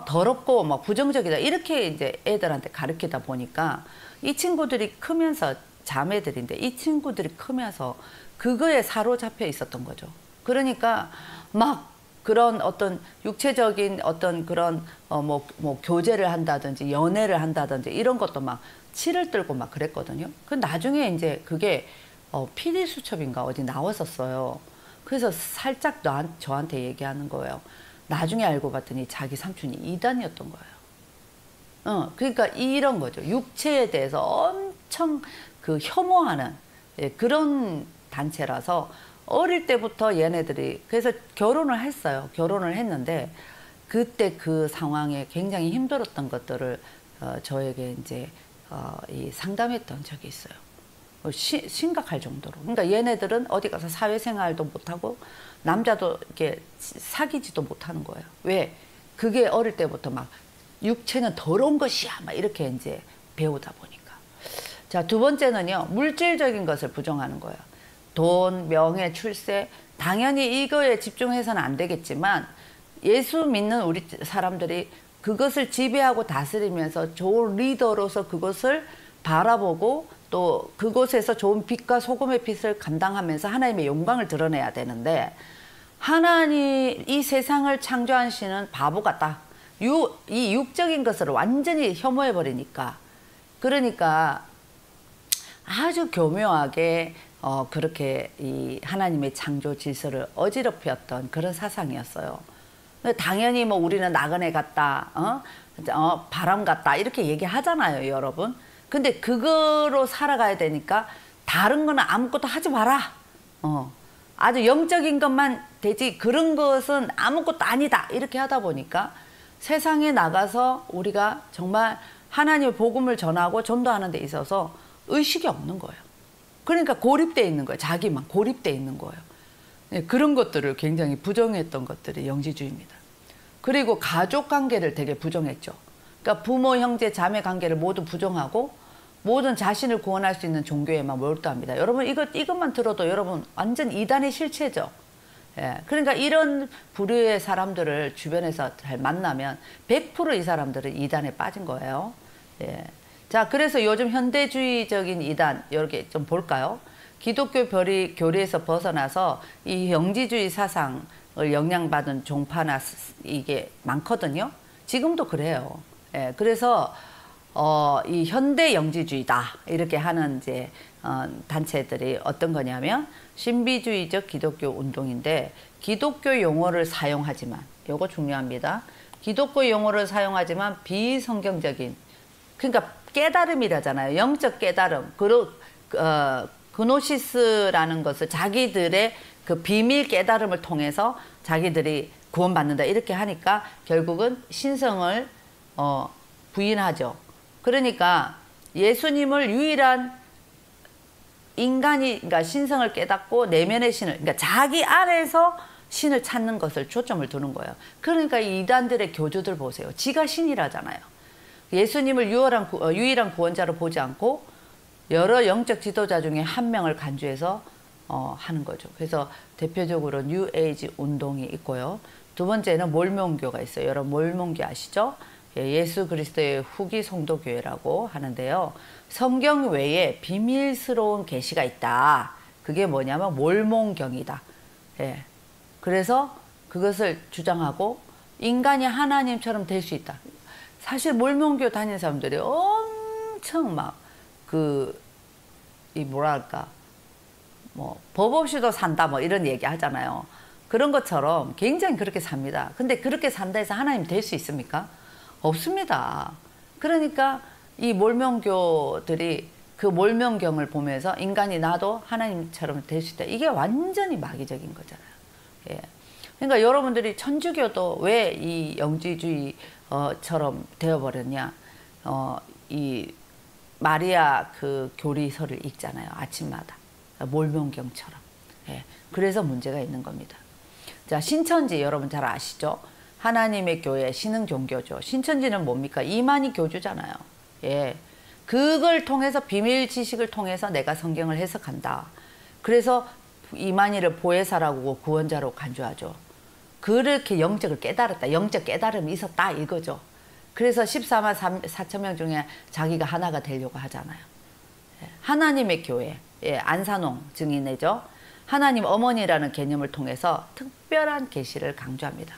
더럽고 막 부정적이다, 이렇게 이제 애들한테 가르치다 보니까 이 친구들이 크면서, 자매들인데 이 친구들이 크면서 그거에 사로잡혀 있었던 거죠. 그러니까 막 그런 어떤 육체적인 어떤 그런 뭐 교제를 한다든지 연애를 한다든지 이런 것도 막 치를 들고 막 그랬거든요. 그 나중에 이제 그게 PD수첩인가 어디 나왔었어요. 그래서 살짝 저한테 얘기하는 거예요. 나중에 알고 봤더니 자기 삼촌이 이단이었던 거예요. 그러니까 이런 거죠. 육체에 대해서 엄청 그 혐오하는, 예, 그런 단체라서 어릴 때부터 얘네들이, 그래서 결혼을 했어요. 결혼을 했는데 그때 그 상황에 굉장히 힘들었던 것들을 저에게 이제 이 상담했던 적이 있어요. 심각할 정도로. 그러니까 얘네들은 어디 가서 사회생활도 못하고 남자도 이렇게 사귀지도 못하는 거예요. 왜? 그게 어릴 때부터 막 육체는 더러운 것이야, 막 이렇게 이제 배우다 보니까. 자, 두 번째는요, 물질적인 것을 부정하는 거예요. 돈, 명예, 출세, 당연히 이거에 집중해서는 안 되겠지만 예수 믿는 우리 사람들이 그것을 지배하고 다스리면서 좋은 리더로서 그것을 바라보고 또 그곳에서 좋은 빛과 소금의 빛을 감당하면서 하나님의 영광을 드러내야 되는데, 하나님 이 세상을 창조한 신은 바보 같다. 이 육적인 것을 완전히 혐오해 버리니까, 그러니까 아주 교묘하게 그렇게 이 하나님의 창조 질서를 어지럽혔던 그런 사상이었어요. 당연히 뭐 우리는 나그네 같다, 바람 같다 이렇게 얘기하잖아요, 여러분. 근데 그거로 살아가야 되니까 다른 거는 아무것도 하지 마라. 아주 영적인 것만 되지 그런 것은 아무것도 아니다. 이렇게 하다 보니까 세상에 나가서 우리가 정말 하나님의 복음을 전하고 전도하는 데 있어서 의식이 없는 거예요. 그러니까 고립되어 있는 거예요. 자기만 고립되어 있는 거예요. 네, 그런 것들을 굉장히 부정했던 것들이 영지주의입니다. 그리고 가족 관계를 되게 부정했죠. 그러니까 부모, 형제, 자매 관계를 모두 부정하고 모든 자신을 구원할 수 있는 종교에만 몰두합니다. 여러분 이것만 들어도 여러분 완전 이단의 실체죠. 예, 그러니까 이런 부류의 사람들을 주변에서 잘 만나면 100% 이 사람들은 이단에 빠진 거예요. 예. 자, 그래서 요즘 현대주의적인 이단 이렇게 좀 볼까요? 기독교 교리에서 벗어나서 이 영지주의 사상을 영향받은 종파나 이게 많거든요. 지금도 그래요. 예, 그래서 이 현대 영지주의다 이렇게 하는 이제 단체들이 어떤 거냐면 신비주의적 기독교 운동인데 기독교 용어를 사용하지만 요거 중요합니다. 기독교 용어를 사용하지만 비성경적인 그러니까 깨달음이라잖아요. 영적 깨달음. 그노시스라는 것을 자기들의 그 비밀 깨달음을 통해서 자기들이 구원받는다 이렇게 하니까 결국은 신성을 부인하죠. 그러니까 예수님을 유일한 인간이 그러니까 신성을 깨닫고 내면의 신을 그러니까 자기 안에서 신을 찾는 것을 초점을 두는 거예요. 그러니까 이단들의 교주들 보세요. 지가 신이라잖아요. 예수님을 유일한 구원자로 보지 않고 여러 영적 지도자 중에 한 명을 간주해서 하는 거죠. 그래서 대표적으로 뉴에이지 운동이 있고요. 두 번째는 몰몬교가 있어요. 여러분 몰몬교 아시죠? 예수 그리스도의 후기 성도교회라고 하는데요. 성경 외에 비밀스러운 계시가 있다. 그게 뭐냐면 몰몬경이다. 예. 그래서 그것을 주장하고 인간이 하나님처럼 될 수 있다. 사실 몰몬교 다니는 사람들이 엄청 막 뭐랄까 뭐 법 없이도 산다 뭐 이런 얘기 하잖아요. 그런 것처럼 굉장히 그렇게 삽니다. 근데 그렇게 산다 해서 하나님 될 수 있습니까? 없습니다. 그러니까 이 몰몬교들이 그 몰몬경을 보면서 인간이 나도 하나님처럼 될 수 있다. 이게 완전히 마귀적인 거잖아요. 예. 그러니까 여러분들이 천주교도 왜 이 영지주의처럼 되어버렸냐. 이 마리아 그 교리서를 읽잖아요. 아침마다. 몰몬경처럼. 예. 그래서 문제가 있는 겁니다. 자, 신천지 여러분 잘 아시죠? 하나님의 교회, 신흥 종교죠. 신천지는 뭡니까? 이만희 교주잖아요. 예. 그걸 통해서 비밀 지식을 통해서 내가 성경을 해석한다. 그래서 이만희를 보혜사라고 구원자로 간주하죠. 그렇게 영적을 깨달았다. 영적 깨달음이 있었다 이거죠. 그래서 14만 4천 명 중에 자기가 하나가 되려고 하잖아요. 예. 하나님의 교회, 예. 안산홍 증인회죠. 하나님 어머니라는 개념을 통해서 특별한 계시를 강조합니다.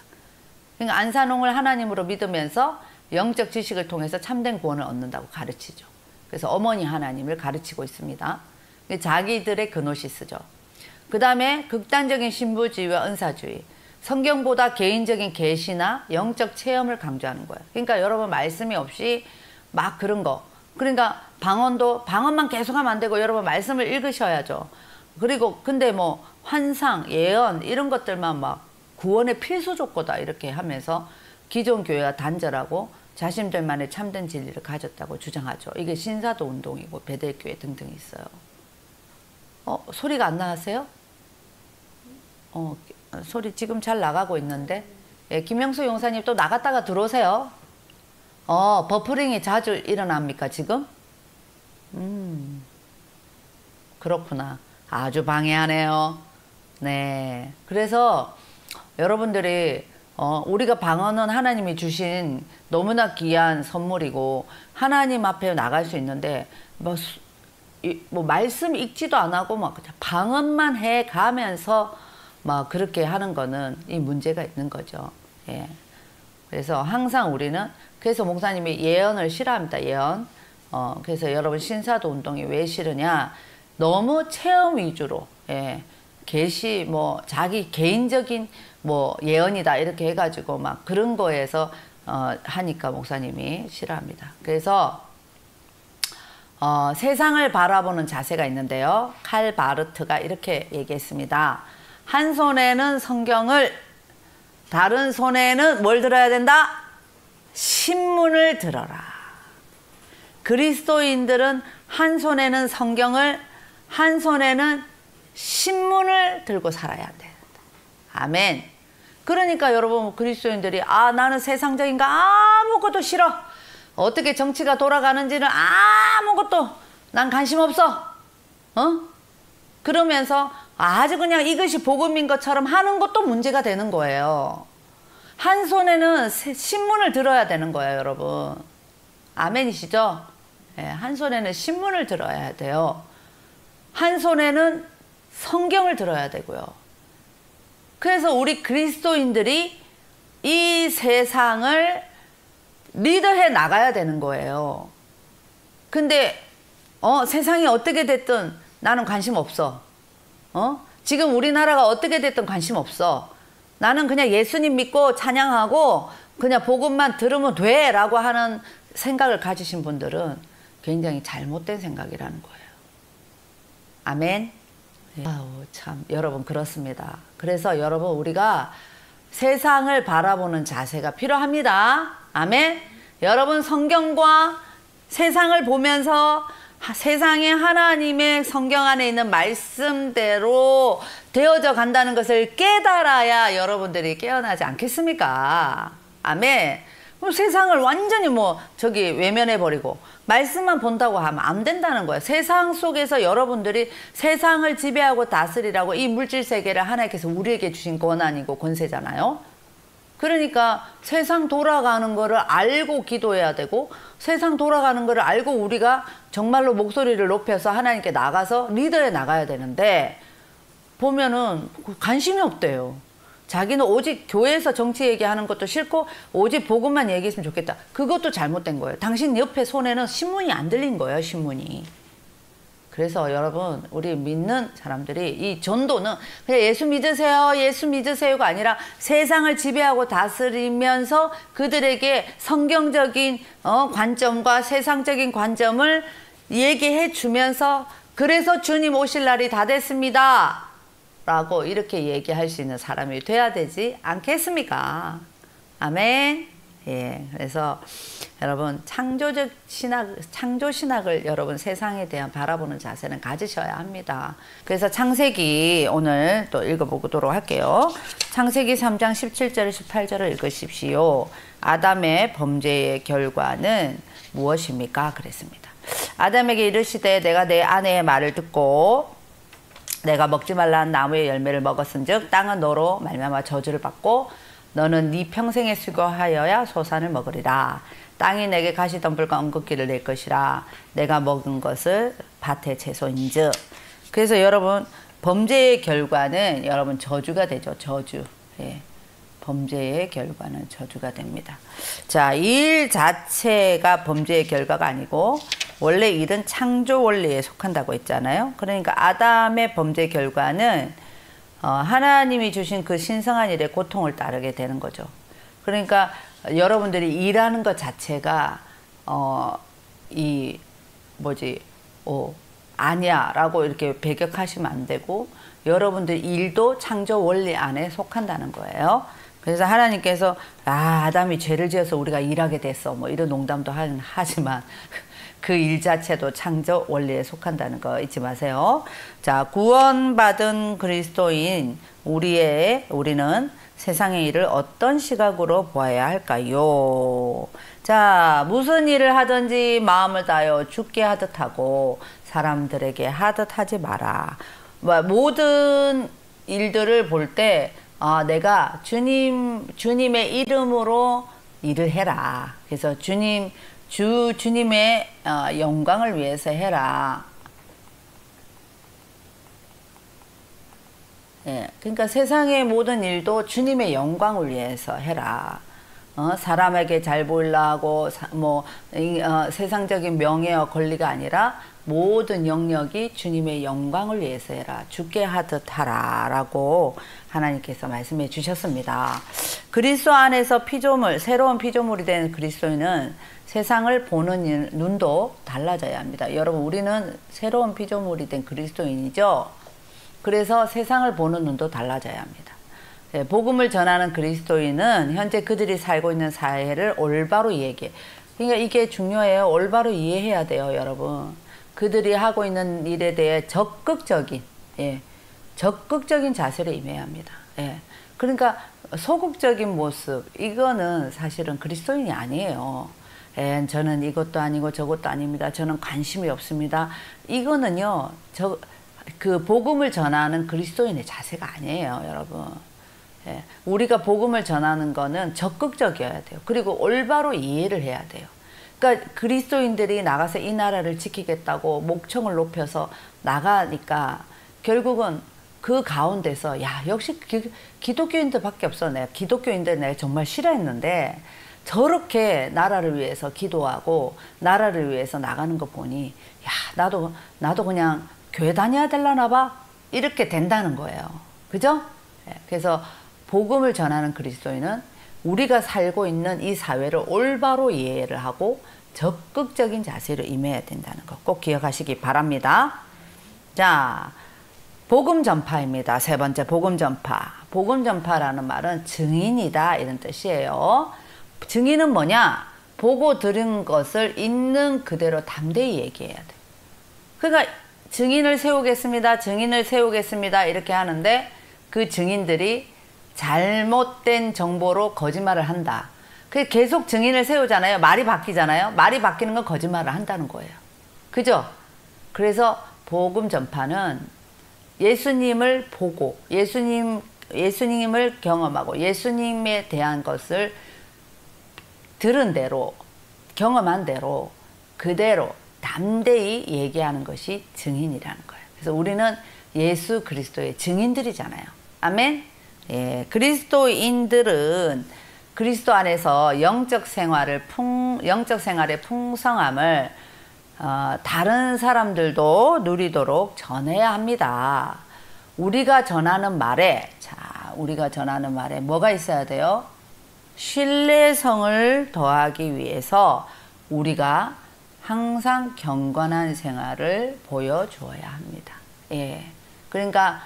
그러니까 안산홍을 하나님으로 믿으면서 영적 지식을 통해서 참된 구원을 얻는다고 가르치죠. 그래서 어머니 하나님을 가르치고 있습니다. 자기들의 그노시스죠. 그 다음에 극단적인 신부주의와 은사주의. 성경보다 개인적인 계시나 영적 체험을 강조하는 거예요. 그러니까 여러분 말씀이 없이 막 그런 거. 그러니까 방언만 계속하면 안 되고 여러분 말씀을 읽으셔야죠. 그리고 근데 뭐 환상, 예언 이런 것들만 막 구원의 필수 조건이다 이렇게 하면서 기존 교회가 단절하고 자신들만의 참된 진리를 가졌다고 주장하죠. 이게 신사도 운동이고 베델교회 등등 있어요. 소리가 안 나세요? 소리 지금 잘 나가고 있는데. 예, 김영수 용사님 또 나갔다가 들어오세요. 버퍼링이 자주 일어납니까 지금? 그렇구나. 아주 방해하네요. 네. 그래서 여러분들이 우리가 방언은 하나님이 주신 너무나 귀한 선물이고 하나님 앞에 나갈 수 있는데 뭐 말씀 읽지도 안 하고 막 그냥 방언만 해 가면서 막 그렇게 하는 거는 이 문제가 있는 거죠. 예. 그래서 항상 우리는 그래서 목사님이 예언을 싫어합니다. 예언. 그래서 여러분 신사도 운동이 왜 싫으냐? 너무 체험 위주로 예. 계시 뭐 자기 개인적인 뭐 예언이다 이렇게 해가지고 막 그런 거에서 하니까 목사님이 싫어합니다. 그래서 세상을 바라보는 자세가 있는데요. 칼 바르트가 이렇게 얘기했습니다. 한 손에는 성경을, 다른 손에는 뭘 들어야 된다? 신문을 들어라. 그리스도인들은 한 손에는 성경을, 한 손에는 신문을 들고 살아야 된다. 아멘. 그러니까 여러분, 그리스도인들이 나는 세상적인 거 아무것도 싫어. 어떻게 정치가 돌아가는지는 아무것도 난 관심 없어. 그러면서 아주 그냥 이것이 복음인 것처럼 하는 것도 문제가 되는 거예요. 한 손에는 신문을 들어야 되는 거예요, 여러분. 아멘이시죠? 네, 한 손에는 신문을 들어야 돼요. 한 손에는 성경을 들어야 되고요. 그래서 우리 그리스도인들이 이 세상을 리더해 나가야 되는 거예요. 근데 세상이 어떻게 됐든 나는 관심 없어. 지금 우리나라가 어떻게 됐든 관심 없어. 나는 그냥 예수님 믿고 찬양하고 그냥 복음만 들으면 돼 라고 하는 생각을 가지신 분들은 굉장히 잘못된 생각이라는 거예요. 아멘. 아우, 참 여러분 그렇습니다. 그래서 여러분 우리가 세상을 바라보는 자세가 필요합니다. 아멘. 여러분 성경과 세상을 보면서 세상에 하나님의 성경 안에 있는 말씀대로 되어져 간다는 것을 깨달아야 여러분들이 깨어나지 않겠습니까? 아멘. 그럼 세상을 완전히 외면해버리고 말씀만 본다고 하면 안 된다는 거예요. 세상 속에서 여러분들이 세상을 지배하고 다스리라고 이 물질 세계를 하나님께서 우리에게 주신 권한이고 권세잖아요. 그러니까 세상 돌아가는 거를 알고 기도해야 되고 세상 돌아가는 거를 알고 우리가 정말로 목소리를 높여서 하나님께 나가서 리더에 나가야 되는데 보면은 관심이 없대요. 자기는 오직 교회에서 정치 얘기하는 것도 싫고 오직 복음만 얘기했으면 좋겠다. 그것도 잘못된 거예요. 당신 옆에 손에는 신문이 안 들린 거예요. 신문이. 그래서 여러분 우리 믿는 사람들이 이 전도는 그냥 예수 믿으세요 예수 믿으세요가 아니라 세상을 지배하고 다스리면서 그들에게 성경적인 관점과 세상적인 관점을 얘기해 주면서 그래서 주님 오실 날이 다 됐습니다 라고 이렇게 얘기할 수 있는 사람이 돼야 되지 않겠습니까? 아멘. 예, 그래서 여러분 창조적 신학, 창조 신학을 여러분 세상에 대한 바라보는 자세는 가지셔야 합니다. 그래서 창세기 오늘 또 읽어보도록 할게요. 창세기 3장 17절 18절을 읽으십시오. 아담의 범죄의 결과는 무엇입니까? 그랬습니다. 아담에게 이르시되 내가 내 아내의 말을 듣고 내가 먹지 말라는 나무의 열매를 먹었은즉 땅은 너로 말미암아 저주를 받고 너는 네 평생에 수고하여야 소산을 먹으리라. 땅이 내게 가시덤불과 엉겅퀴를 낼 것이라. 내가 먹은 것을 밭의 채소인즉. 그래서 여러분 범죄의 결과는 여러분 저주가 되죠. 저주. 예. 범죄의 결과는 저주가 됩니다. 자, 일 자체가 범죄의 결과가 아니고 원래 일은 창조 원리에 속한다고 했잖아요. 그러니까 아담의 범죄 결과는 하나님이 주신 그 신성한 일의 고통을 따르게 되는 거죠. 그러니까 여러분들이 일하는 것 자체가 아니야 라고 이렇게 배격하시면 안 되고 여러분들 일도 창조 원리 안에 속한다는 거예요. 그래서 하나님께서 아담이 죄를 지어서 우리가 일하게 됐어 뭐 이런 농담도 하지만 그 일 자체도 창조 원리에 속한다는 거 잊지 마세요. 자, 구원받은 그리스도인 우리는 세상의 일을 어떤 시각으로 보아야 할까요? 자, 무슨 일을 하든지 마음을 다하여 주께 하듯 하고 사람들에게 하듯 하지 마라. 모든 일들을 볼 때 내가 주님의 이름으로 일을 해라. 그래서 주님의 영광을 위해서 해라. 예, 그러니까 세상의 모든 일도 주님의 영광을 위해서 해라. 사람에게 잘 보이려고 세상적인 명예와 권리가 아니라 모든 영역이 주님의 영광을 위해서 해라. 죽게 하듯 하라. 라고 하나님께서 말씀해 주셨습니다. 그리스도 안에서 피조물, 새로운 피조물이 된 그리스도인은 세상을 보는 눈도 달라져야 합니다. 여러분, 우리는 새로운 피조물이 된 그리스도인이죠. 그래서 세상을 보는 눈도 달라져야 합니다. 복음을 전하는 그리스도인은 현재 그들이 살고 있는 사회를 올바로 이해해. 그러니까 이게 중요해요. 올바로 이해해야 돼요, 여러분. 그들이 하고 있는 일에 대해 적극적인 자세를 임해야 합니다. 그러니까 소극적인 모습, 이거는 사실은 그리스도인이 아니에요. 저는 이것도 아니고 저것도 아닙니다. 저는 관심이 없습니다. 이거는요, 그 복음을 전하는 그리스도인의 자세가 아니에요, 여러분. 우리가 복음을 전하는 거는 적극적이어야 돼요. 그리고 올바로 이해를 해야 돼요. 그러니까 그리스도인들이 나가서 이 나라를 지키겠다고 목청을 높여서 나가니까 결국은 그 가운데서 야, 역시 기독교인들밖에 없어. 내가 기독교인들 내가 정말 싫어했는데 저렇게 나라를 위해서 기도하고 나라를 위해서 나가는 거 보니 야, 나도 그냥 교회 다녀야 되려나 봐. 이렇게 된다는 거예요. 그죠? 그래서 복음을 전하는 그리스도인은 우리가 살고 있는 이 사회를 올바로 이해를 하고 적극적인 자세로 임해야 된다는 거 꼭 기억하시기 바랍니다. 자, 복음 전파입니다. 세 번째, 복음 전파. 복음 전파라는 말은 증인이다, 이런 뜻이에요. 증인은 뭐냐? 보고 들은 것을 있는 그대로 담대히 얘기해야 돼. 그러니까 증인을 세우겠습니다 이렇게 하는데 그 증인들이 잘못된 정보로 거짓말을 한다. 계속 증인을 세우잖아요. 말이 바뀌잖아요. 말이 바뀌는 건 거짓말을 한다는 거예요. 그죠? 그래서 복음 전파는 예수님을 보고 예수님을 경험하고 예수님에 대한 것을 들은 대로, 경험한 대로 그대로 담대히 얘기하는 것이 증인이라는 거예요. 그래서 우리는 예수 그리스도의 증인들이잖아요. 아멘. 그리스도인들은 그리스도 안에서 영적 생활의 풍성함을 다른 사람들도 누리도록 전해야 합니다. 우리가 전하는 말에 뭐가 있어야 돼요? 신뢰성을 더하기 위해서 우리가 항상 경건한 생활을 보여주어야 합니다. 그러니까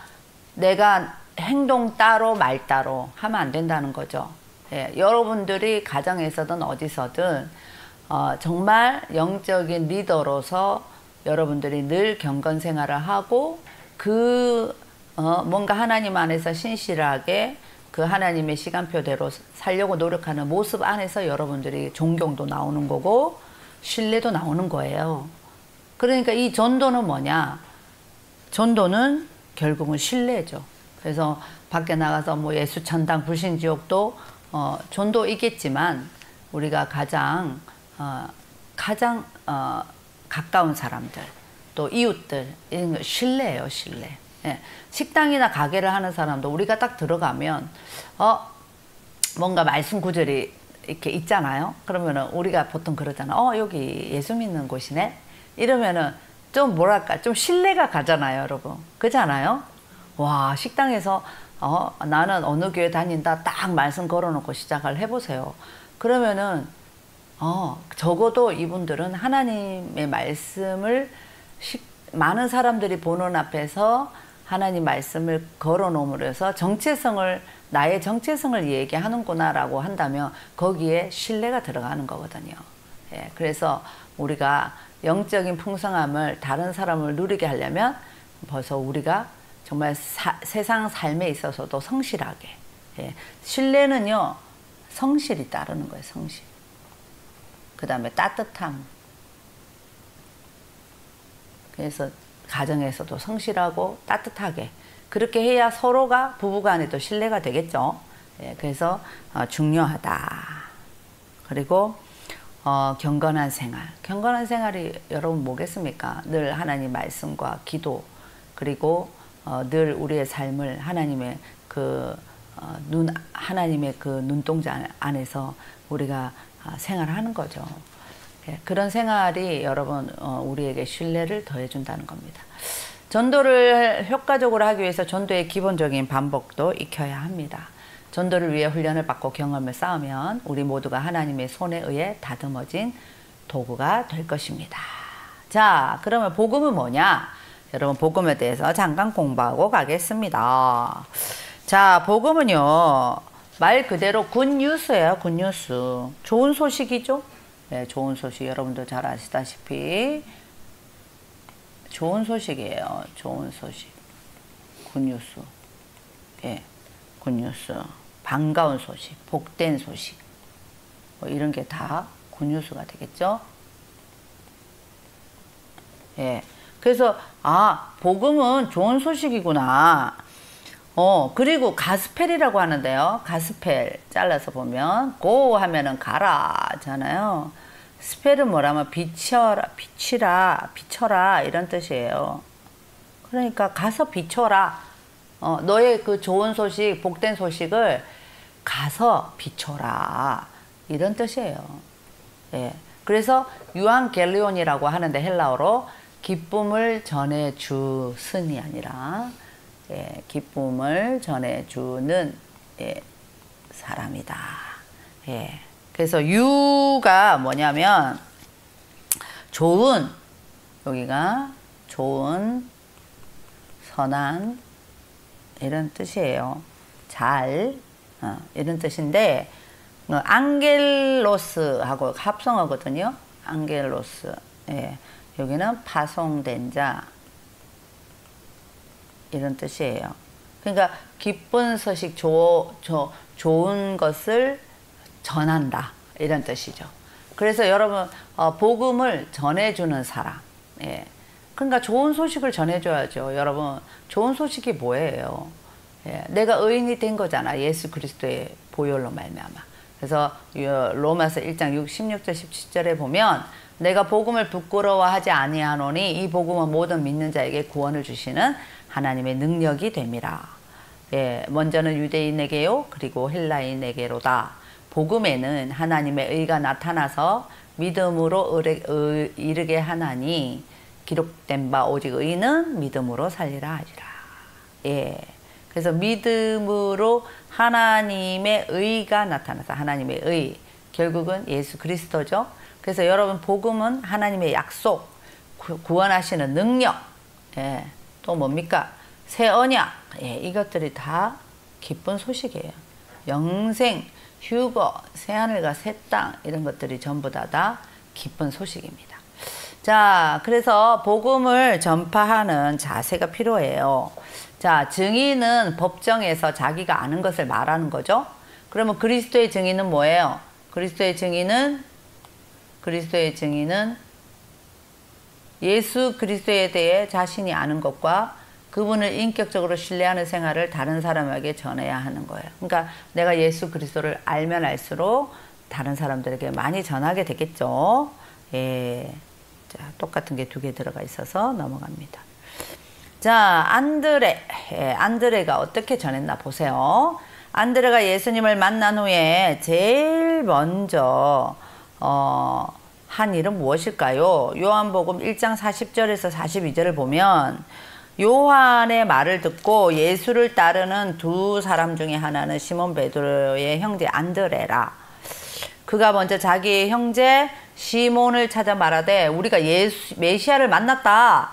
내가 행동 따로 말 따로 하면 안 된다는 거죠. 여러분들이 가정에서든 어디서든 정말 영적인 리더로서 여러분들이 늘 경건 생활을 하고 뭔가 하나님 안에서 신실하게 그 하나님의 시간표대로 살려고 노력하는 모습 안에서 여러분들이 존경도 나오는 거고 신뢰도 나오는 거예요. 그러니까 이 전도는 뭐냐? 전도는 결국은 신뢰죠. 그래서 밖에 나가서 뭐 예수천당 불신지옥도 전도이겠지만 우리가 가장 가까운 사람들 또 이웃들 이런 거 신뢰예요, 신뢰. 식당이나 가게를 하는 사람도 우리가 딱 들어가면 뭔가 말씀 구절이 이렇게 있잖아요. 그러면은 우리가 보통 그러잖아. 여기 예수 믿는 곳이네. 이러면은 좀 뭐랄까 좀 신뢰가 가잖아요, 여러분. 그렇잖아요. 와, 식당에서 나는 어느 교회 다닌다 딱 말씀 걸어놓고 시작을 해보세요. 그러면은 적어도 이분들은 하나님의 말씀을 많은 사람들이 보는 앞에서 하나님 말씀을 걸어놓음으로써 나의 정체성을 얘기하는구나라고 한다면 거기에 신뢰가 들어가는 거거든요. 그래서 우리가 영적인 풍성함을 다른 사람을 누리게 하려면 벌써 우리가 정말 세상 삶에 있어서도 성실하게. 신뢰는요, 성실이 따르는 거예요, 성실. 그 다음에 따뜻함. 그래서 가정에서도 성실하고 따뜻하게. 그렇게 해야 서로가 부부간에도 신뢰가 되겠죠. 그래서 중요하다. 그리고 경건한 생활. 경건한 생활이 여러분 뭐겠습니까? 늘 하나님 말씀과 기도, 그리고 늘 우리의 삶을 하나님의 하나님의 그 눈동자 안에서 우리가 생활하는 거죠. 예, 그런 생활이 여러분 우리에게 신뢰를 더해준다는 겁니다. 전도를 효과적으로 하기 위해서 전도의 기본적인 반복도 익혀야 합니다. 전도를 위해 훈련을 받고 경험을 쌓으면 우리 모두가 하나님의 손에 의해 다듬어진 도구가 될 것입니다. 자, 그러면 복음은 뭐냐? 여러분 복음에 대해서 잠깐 공부하고 가겠습니다. 자, 복음은요, 말 그대로 굿뉴스예요. 굿뉴스. 좋은 소식이죠? 네, 좋은 소식. 여러분도 잘 아시다시피 좋은 소식이에요. 좋은 소식. 굿뉴스. 예, 굿뉴스. 반가운 소식, 복된 소식. 뭐 이런 게 다 굿뉴스가 되겠죠? 예. 그래서, 복음은 좋은 소식이구나. 그리고 가스펠이라고 하는데요. 가스펠 잘라서 보면 고 하면은 가라잖아요. 스펠은 뭐라면 비춰라 이런 뜻이에요. 그러니까 가서 비춰라. 너의 그 좋은 소식, 복된 소식을 가서 비춰라 이런 뜻이에요. 예. 그래서 유앙겔리온이라고 하는데 헬라어로 기쁨을 전해주슨이 아니라 기쁨을 전해주는 사람이다. 예. 그래서 유가 뭐냐면 좋은, 여기가 좋은, 선한 이런 뜻이에요. 잘 이런 뜻인데 앙겔로스하고 합성어거든요. 앙겔로스. 예. 여기는 파송된 자 이런 뜻이에요. 그러니까 기쁜 소식, 좋은 것을 전한다 이런 뜻이죠. 그래서 여러분 복음을 전해주는 사람. 예. 그러니까 좋은 소식을 전해줘야죠. 여러분 좋은 소식이 뭐예요? 예. 내가 의인이 된 거잖아. 예수 그리스도의 보혈로 말미암아. 그래서 로마서 1장 16절 17절에 보면 내가 복음을 부끄러워하지 아니하노니 이 복음은 모든 믿는 자에게 구원을 주시는 하나님의 능력이 됨이라. 예, 먼저는 유대인에게요 그리고 헬라인에게로다. 복음에는 하나님의 의가 나타나서 믿음으로 이르게 하나니 기록된 바 오직 의인은 믿음으로 살리라 하리라. 예, 그래서 믿음으로 하나님의 의가 나타나서 하나님의 의, 결국은 예수 그리스도죠. 그래서 여러분 복음은 하나님의 약속, 구원하시는 능력, 예, 또 뭡니까? 새 언약, 예, 이것들이 다 기쁜 소식이에요. 영생, 휴거, 새하늘과 새 땅 이런 것들이 전부 다 기쁜 소식입니다. 자, 그래서 복음을 전파하는 자세가 필요해요. 자, 증인은 법정에서 자기가 아는 것을 말하는 거죠. 그러면 그리스도의 증인은 뭐예요? 그리스도의 증인은 예수 그리스도에 대해 자신이 아는 것과 그분을 인격적으로 신뢰하는 생활을 다른 사람에게 전해야 하는 거예요. 그러니까 내가 예수 그리스도를 알면 알수록 다른 사람들에게 많이 전하게 되겠죠. 예. 자, 똑같은 게 2개 들어가 있어서 넘어갑니다. 자, 안드레. 예, 안드레가 어떻게 전했나 보세요. 안드레가 예수님을 만난 후에 제일 먼저 한 일은 무엇일까요? 요한복음 1장 40절에서 42절을 보면 요한의 말을 듣고 예수를 따르는 2 사람 중에 하나는 시몬 베드로의 형제 안드레라. 그가 먼저 자기의 형제 시몬을 찾아 말하되 우리가 메시아를 만났다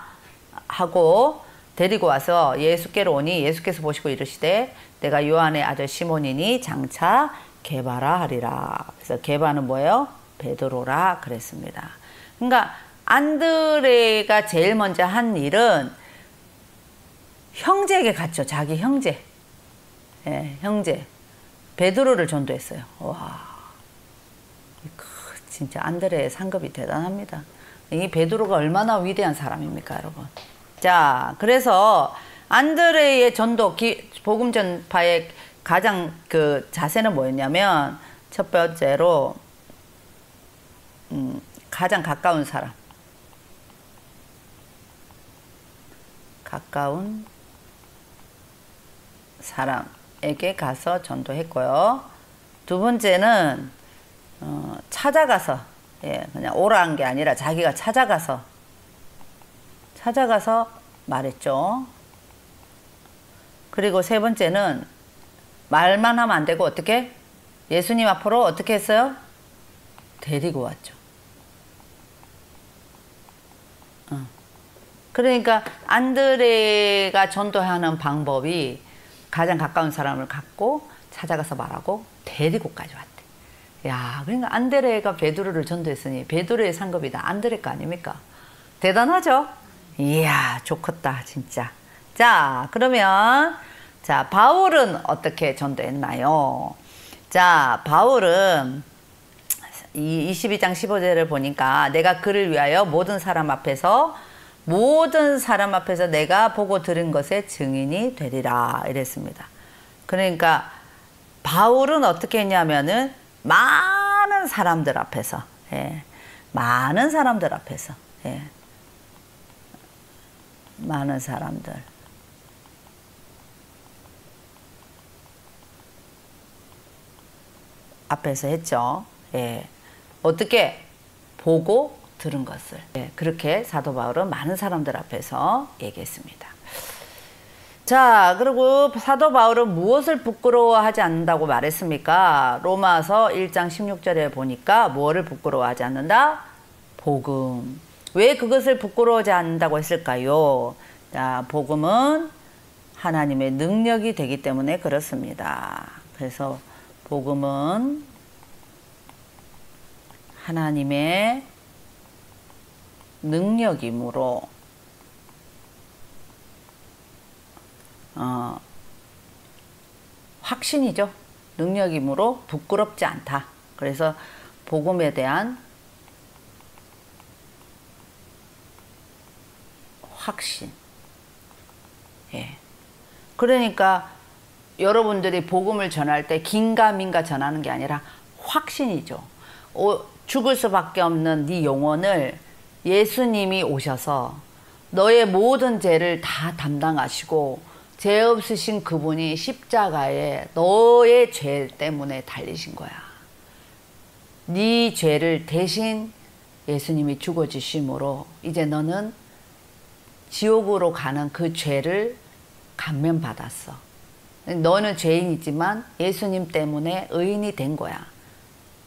하고 데리고 와서 예수께로 오니 예수께서 보시고 이르시되 내가 요한의 아들 시몬이니 장차 게바라 하리라. 그래서 게바는 뭐예요? 베드로라 그랬습니다. 그러니까 안드레가 제일 먼저 한 일은 형제에게 갔죠. 자기 형제. 예, 형제. 베드로를 전도했어요. 와, 진짜 안드레의 상급이 대단합니다. 이 베드로가 얼마나 위대한 사람입니까, 여러분? 자, 그래서 안드레의 전도, 복음 전파의 가장 그 자세는 뭐였냐면 첫 번째로 가장 가까운 사람, 가까운 사람에게 가서 전도했고요. 2번째는 찾아가서 예, 그냥 오라는 게 아니라 자기가 찾아가서 말했죠. 그리고 세 번째는 말만 하면 안 되고 어떻게? 예수님 앞으로 어떻게 했어요? 데리고 왔죠. 그러니까 안드레가 전도하는 방법이 가장 가까운 사람을 갖고 찾아가서 말하고 데리고까지 왔대. 야, 그러니까 안드레가 베드로를 전도했으니 베드로의 상급이다. 안드레 거 아닙니까? 대단하죠? 이야, 좋겠다, 진짜. 자, 그러면 자, 바울은 어떻게 전도했나요? 자, 바울은 이 22장 15절을 보니까 내가 그를 위하여 모든 사람 앞에서 내가 보고 들은 것의 증인이 되리라 이랬습니다. 그러니까 바울은 어떻게 했냐면은 많은 사람들 앞에서 예, 많은 사람들 앞에서 예, 많은 사람들 앞에서 했죠. 예. 어떻게? 보고 들은 것을. 예. 그렇게 사도 바울은 많은 사람들 앞에서 얘기했습니다. 자, 그리고 사도 바울은 무엇을 부끄러워하지 않는다고 말했습니까? 로마서 1장 16절에 보니까 무엇을 부끄러워하지 않는다? 복음. 왜 그것을 부끄러워하지 않는다고 했을까요? 자, 복음은 하나님의 능력이 되기 때문에 그렇습니다. 그래서 복음은 하나님의 능력이므로 확신이죠. 능력이므로 부끄럽지 않다. 그래서 복음에 대한 확신. 예. 그러니까 여러분들이 복음을 전할 때 긴가민가 전하는 게 아니라 확신이죠. 죽을 수밖에 없는 네 영혼을 예수님이 오셔서 너의 모든 죄를 다 담당하시고 죄 없으신 그분이 십자가에 너의 죄 때문에 달리신 거야. 네 죄를 대신 예수님이 죽어주심으로 이제 너는 지옥으로 가는 그 죄를 감면받았어. 너는 죄인이지만 예수님 때문에 의인이 된 거야.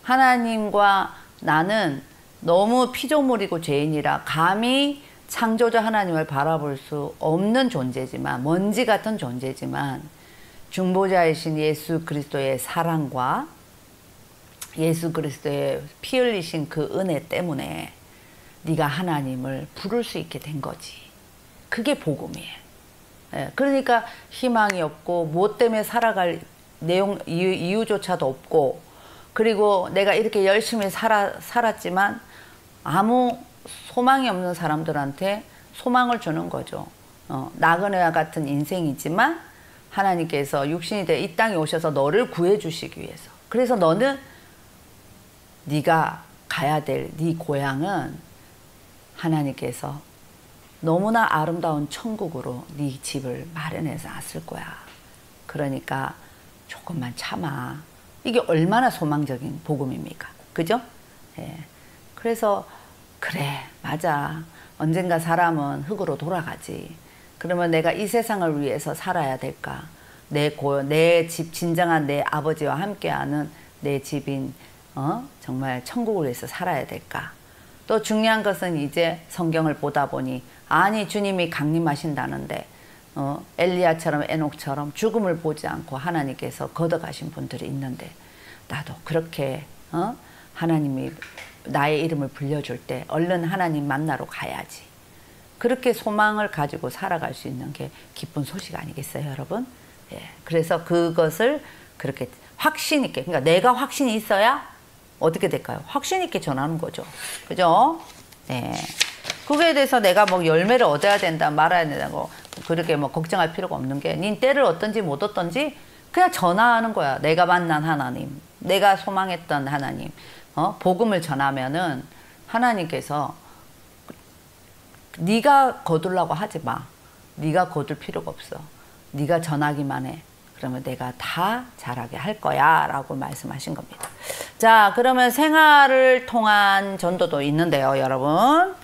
하나님과 나는 너무 피조물이고 죄인이라 감히 창조자 하나님을 바라볼 수 없는 존재지만, 먼지 같은 존재지만 중보자이신 예수 그리스도의 사랑과 예수 그리스도의 피 흘리신 그 은혜 때문에 네가 하나님을 부를 수 있게 된 거지. 그게 복음이에요. 예, 그러니까 희망이 없고 무엇 때문에 살아갈 이유조차도 없고, 그리고 내가 이렇게 열심히 살았지만 아무 소망이 없는 사람들한테 소망을 주는 거죠. 나그네와 같은 인생이지만 하나님께서 육신이 돼 이 땅에 오셔서 너를 구해 주시기 위해서. 그래서 너는 네가 가야 될 네 고향은 하나님께서 너무나 아름다운 천국으로 네 집을 마련해서 놨을 거야. 그러니까 조금만 참아. 이게 얼마나 소망적인 복음입니까? 그죠? 예. 그래서 그래, 맞아. 언젠가 사람은 흙으로 돌아가지. 그러면 내가 이 세상을 위해서 살아야 될까? 내 집, 진정한 내 아버지와 함께하는 내 집인 정말 천국을 위해서 살아야 될까? 또 중요한 것은 이제 성경을 보다 보니 아니 주님이 강림하신다는데 엘리야처럼 에녹처럼 죽음을 보지 않고 하나님께서 걷어가신 분들이 있는데 나도 그렇게 하나님이 나의 이름을 불려줄 때 얼른 하나님 만나러 가야지. 그렇게 소망을 가지고 살아갈 수 있는 게 기쁜 소식 아니겠어요, 여러분? 예, 그래서 그것을 그렇게 확신 있게, 그러니까 내가 확신이 있어야 어떻게 될까요? 확신 있게 전하는 거죠. 그죠? 네. 그거에 대해서 내가 뭐 열매를 얻어야 된다, 말아야 된다고 그렇게 뭐 걱정할 필요가 없는 게, 닌 때를 얻든지 못 얻든지 그냥 전하는 거야. 내가 만난 하나님, 내가 소망했던 하나님, 복음을 전하면은 하나님께서 네가 거두려고 하지 마. 네가 거둘 필요가 없어. 네가 전하기만 해. 그러면 내가 다 잘하게 할 거야 라고 말씀하신 겁니다. 자, 그러면 생활을 통한 전도도 있는데요, 여러분.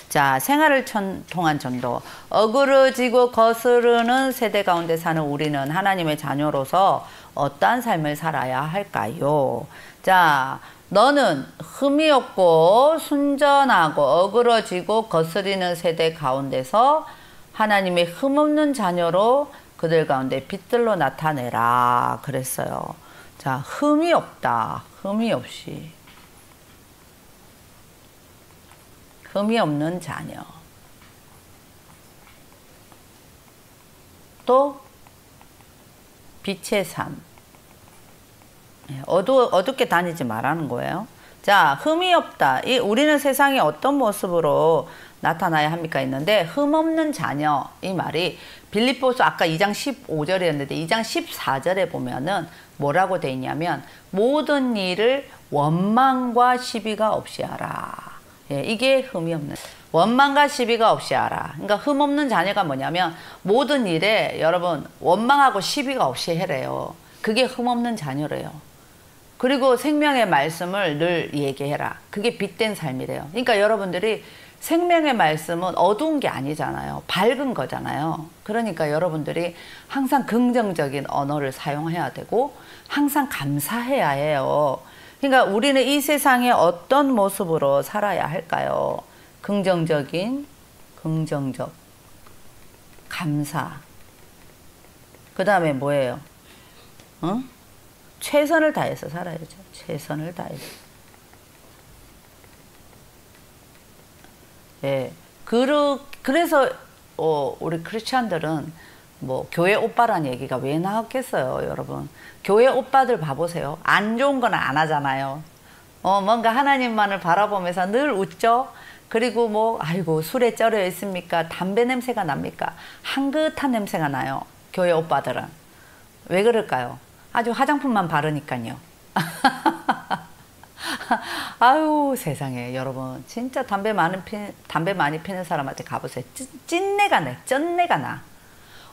자, 생활을 통한 전도. 어그러지고 거스르는 세대 가운데 사는 우리는 하나님의 자녀로서 어떠한 삶을 살아야 할까요? 자, 너는 흠이 없고 순전하고 어그러지고 거스리는 세대 가운데서 하나님의 흠없는 자녀로 그들 가운데 빛들로 나타내라 그랬어요. 자, 흠이 없다. 흠이 없이. 흠이 없는 자녀. 또 빛의 삶. 어둡게 다니지 말라는 거예요. 자, 흠이 없다. 우리는 세상에 어떤 모습으로 나타나야 합니까? 있는데 흠 없는 자녀 이 말이 빌립보서 아까 2장 15절이었는데 2장 14절에 보면은 뭐라고 돼 있냐면 모든 일을 원망과 시비가 없이 하라. 예, 이게 흠이 없는 원망과 시비가 없이 하라. 그러니까 흠 없는 자녀가 뭐냐면 모든 일에 여러분 원망하고 시비가 없이 해래요. 그게 흠 없는 자녀래요. 그리고 생명의 말씀을 늘 얘기해라. 그게 빛된 삶이래요. 그러니까 여러분들이 생명의 말씀은 어두운 게 아니잖아요. 밝은 거잖아요. 그러니까 여러분들이 항상 긍정적인 언어를 사용해야 되고 항상 감사해야 해요. 그러니까 우리는 이 세상에 어떤 모습으로 살아야 할까요? 긍정적, 감사. 그 다음에 뭐예요? 응? 최선을 다해서 살아야죠. 최선을 다해서. 예. 그래서 우리 크리스찬들은 뭐 교회 오빠란 얘기가 왜 나왔겠어요, 여러분? 교회 오빠들 봐보세요. 안 좋은 건 안 하잖아요. 뭔가 하나님만을 바라보면서 늘 웃죠. 그리고 뭐 아이고 술에 쩔어 있습니까? 담배 냄새가 납니까? 향긋한 냄새가 나요. 교회 오빠들은. 왜 그럴까요? 아주 화장품만 바르니까요. 아유 세상에 여러분 진짜 담배 많이 피는 사람한테 가보세요. 찐내가 나, 쩐내가 나.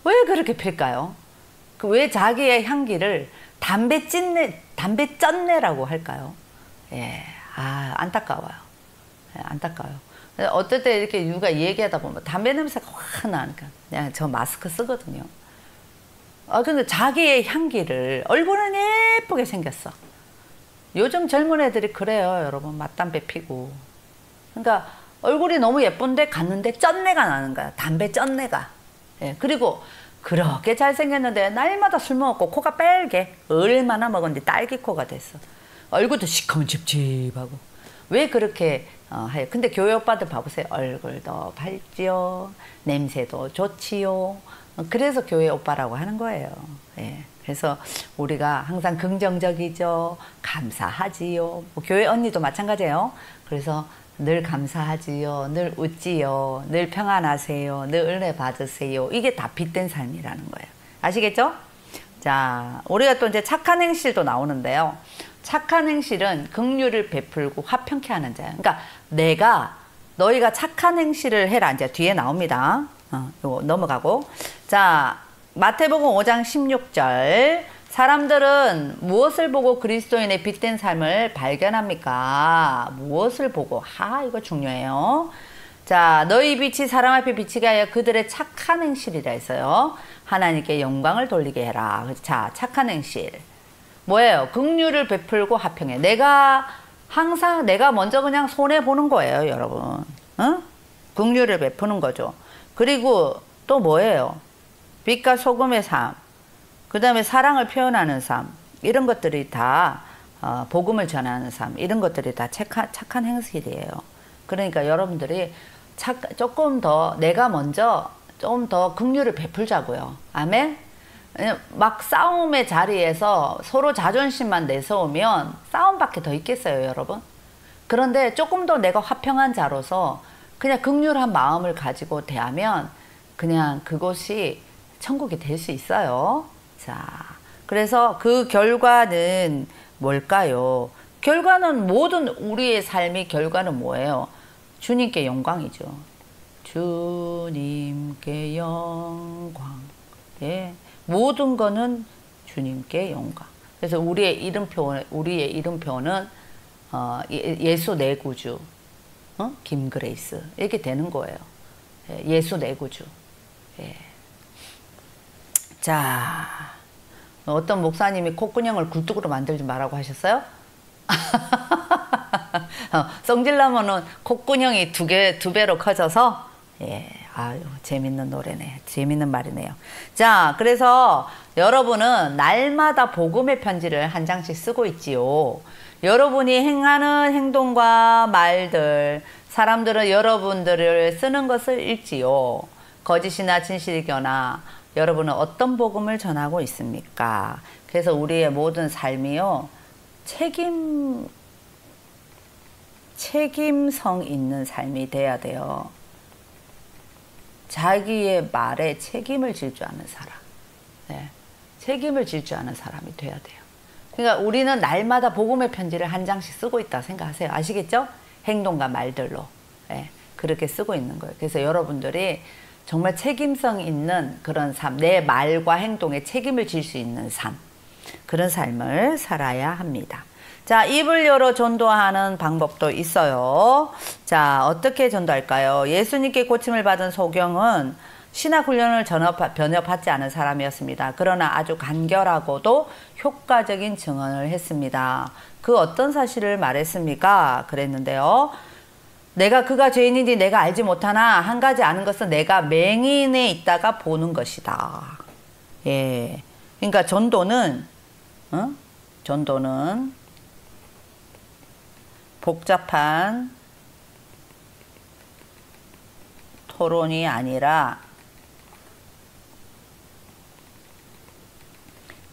왜 그렇게 필까요? 왜 자기의 향기를 담배 쩐내라고 할까요? 예, 안타까워요. 예, 안타까워요. 어떨 때 이렇게 누가 얘기하다 보면 담배 냄새가 확 나니까 그냥 저 마스크 쓰거든요. 근데 자기의 향기를 얼굴은 예쁘게 생겼어. 요즘 젊은 애들이 그래요, 여러분. 맞담배 피고. 그러니까 얼굴이 너무 예쁜데 갔는데 쩐내가 나는 거야. 담배 쩐내가. 예, 그리고 그렇게 잘생겼는데 날마다 술 먹었고 코가 빨개. 얼마나 먹었는데 딸기코가 됐어. 얼굴도 시커먼 찝찝하고. 왜 그렇게 해요? 근데 교회 오빠들 봐보세요. 얼굴도 밝지요. 냄새도 좋지요. 그래서 교회 오빠라고 하는 거예요. 예. 그래서 우리가 항상 긍정적이죠. 감사하지요. 뭐 교회 언니도 마찬가지예요. 그래서 늘 감사하지요. 늘 웃지요. 늘 평안하세요. 늘 은혜 받으세요. 이게 다 빛된 삶이라는 거예요. 아시겠죠? 자, 우리가 또 이제 착한 행실도 나오는데요. 착한 행실은 긍휼을 베풀고 화평케 하는 자예요. 그러니까 너희가 착한 행실을 해라. 이제 뒤에 나옵니다. 요거 넘어가고. 자, 마태복음 5장 16절. 사람들은 무엇을 보고 그리스도인의 빛된 삶을 발견합니까? 무엇을 보고? 이거 중요해요. 자, 너희 빛이 사람 앞에 비치게 하여 그들의 착한 행실이라 했어요. 하나님께 영광을 돌리게 해라. 자, 착한 행실. 뭐예요? 긍휼을 베풀고 화평해. 내가 먼저 그냥 손해보는 거예요, 여러분. 응? 긍휼을 베푸는 거죠. 그리고 또 뭐예요? 빛과 소금의 삶, 그 다음에 사랑을 표현하는 삶, 이런 것들이 다 복음을 전하는 삶, 이런 것들이 다 착한 행실이에요. 그러니까 여러분들이 조금 더 내가 먼저 좀 더 긍휼을 베풀자고요. 아멘? 막 싸움의 자리에서 서로 자존심만 내세우면 싸움밖에 더 있겠어요, 여러분? 그런데 조금 더 내가 화평한 자로서 그냥 긍휼한 마음을 가지고 대하면 그냥 그곳이 천국이 될 수 있어요. 자, 그래서 그 결과는 뭘까요? 결과는 모든 우리의 삶의 결과는 뭐예요? 주님께 영광이죠. 주님께 영광. 예, 모든 거는 주님께 영광. 그래서 우리의 이름표는 예수 내 구주, 김그레이스 이렇게 되는 거예요. 예수 내 구주. 예. 자, 어떤 목사님이 콧구녕을 굴뚝으로 만들지 말라고 하셨어요? 성질나면은 콧구녕이 두 배로 커져서, 예, 아유, 재밌는 노래네. 재밌는 말이네요. 자, 그래서 여러분은 날마다 복음의 편지를 한 장씩 쓰고 있지요. 여러분이 행하는 행동과 말들, 사람들은 여러분들을 쓰는 것을 읽지요. 거짓이나 진실이거나 여러분은 어떤 복음을 전하고 있습니까? 그래서 우리의 모든 삶이요, 책임성 있는 삶이 돼야 돼요. 자기의 말에 책임을 질 줄 아는 사람. 네. 책임을 질 줄 아는 사람이 돼야 돼요. 그러니까 우리는 날마다 복음의 편지를 한 장씩 쓰고 있다 생각하세요. 아시겠죠? 행동과 말들로. 네. 그렇게 쓰고 있는 거예요. 그래서 여러분들이 정말 책임성 있는 그런 삶, 내 말과 행동에 책임을 질 수 있는 삶, 그런 삶을 살아야 합니다. 자, 입을 열어 전도하는 방법도 있어요. 자, 어떻게 전도할까요? 예수님께 고침을 받은 소경은 신학훈련을 변협받지 않은 사람이었습니다. 그러나 아주 간결하고도 효과적인 증언을 했습니다. 그 어떤 사실을 말했습니까? 그랬는데요. 내가 그가 죄인인지 내가 알지 못하나 한 가지 아는 것은 내가 맹인에 있다가 보는 것이다. 예. 그러니까 전도는 복잡한 토론이 아니라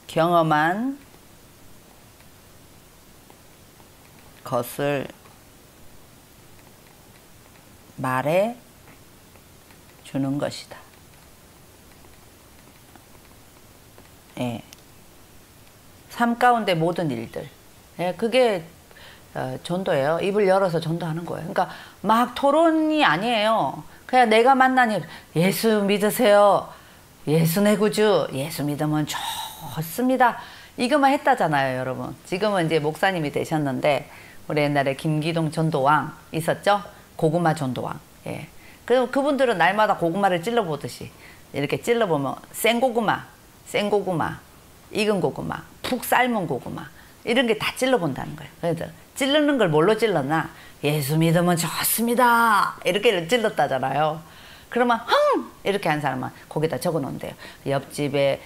경험한 것을 말해 주는 것이다. 예. 삶 가운데 모든 일들. 예, 그게 전도예요. 입을 열어서 전도하는 거예요. 그러니까 막 토론이 아니에요. 그냥 내가 만난 일, 예수 믿으세요. 예수 내 구주. 예수 믿으면 좋습니다. 이것만 했다잖아요, 여러분. 지금은 이제 목사님이 되셨는데 우리 옛날에 김기동 전도왕 있었죠? 고구마 전도왕. 예. 그럼 그분들은 날마다 고구마를 찔러보듯이 이렇게 찔러보면 생고구마, 익은 고구마, 푹 삶은 고구마 이런 게 다 찔러본다는 거예요. 그래서 찌르는 걸 뭘로 찔렀나? 예수 믿으면 좋습니다. 이렇게 찔렀다잖아요. 그러면 흥! 이렇게 한 사람은 거기다 적어 놓는데요. 옆집에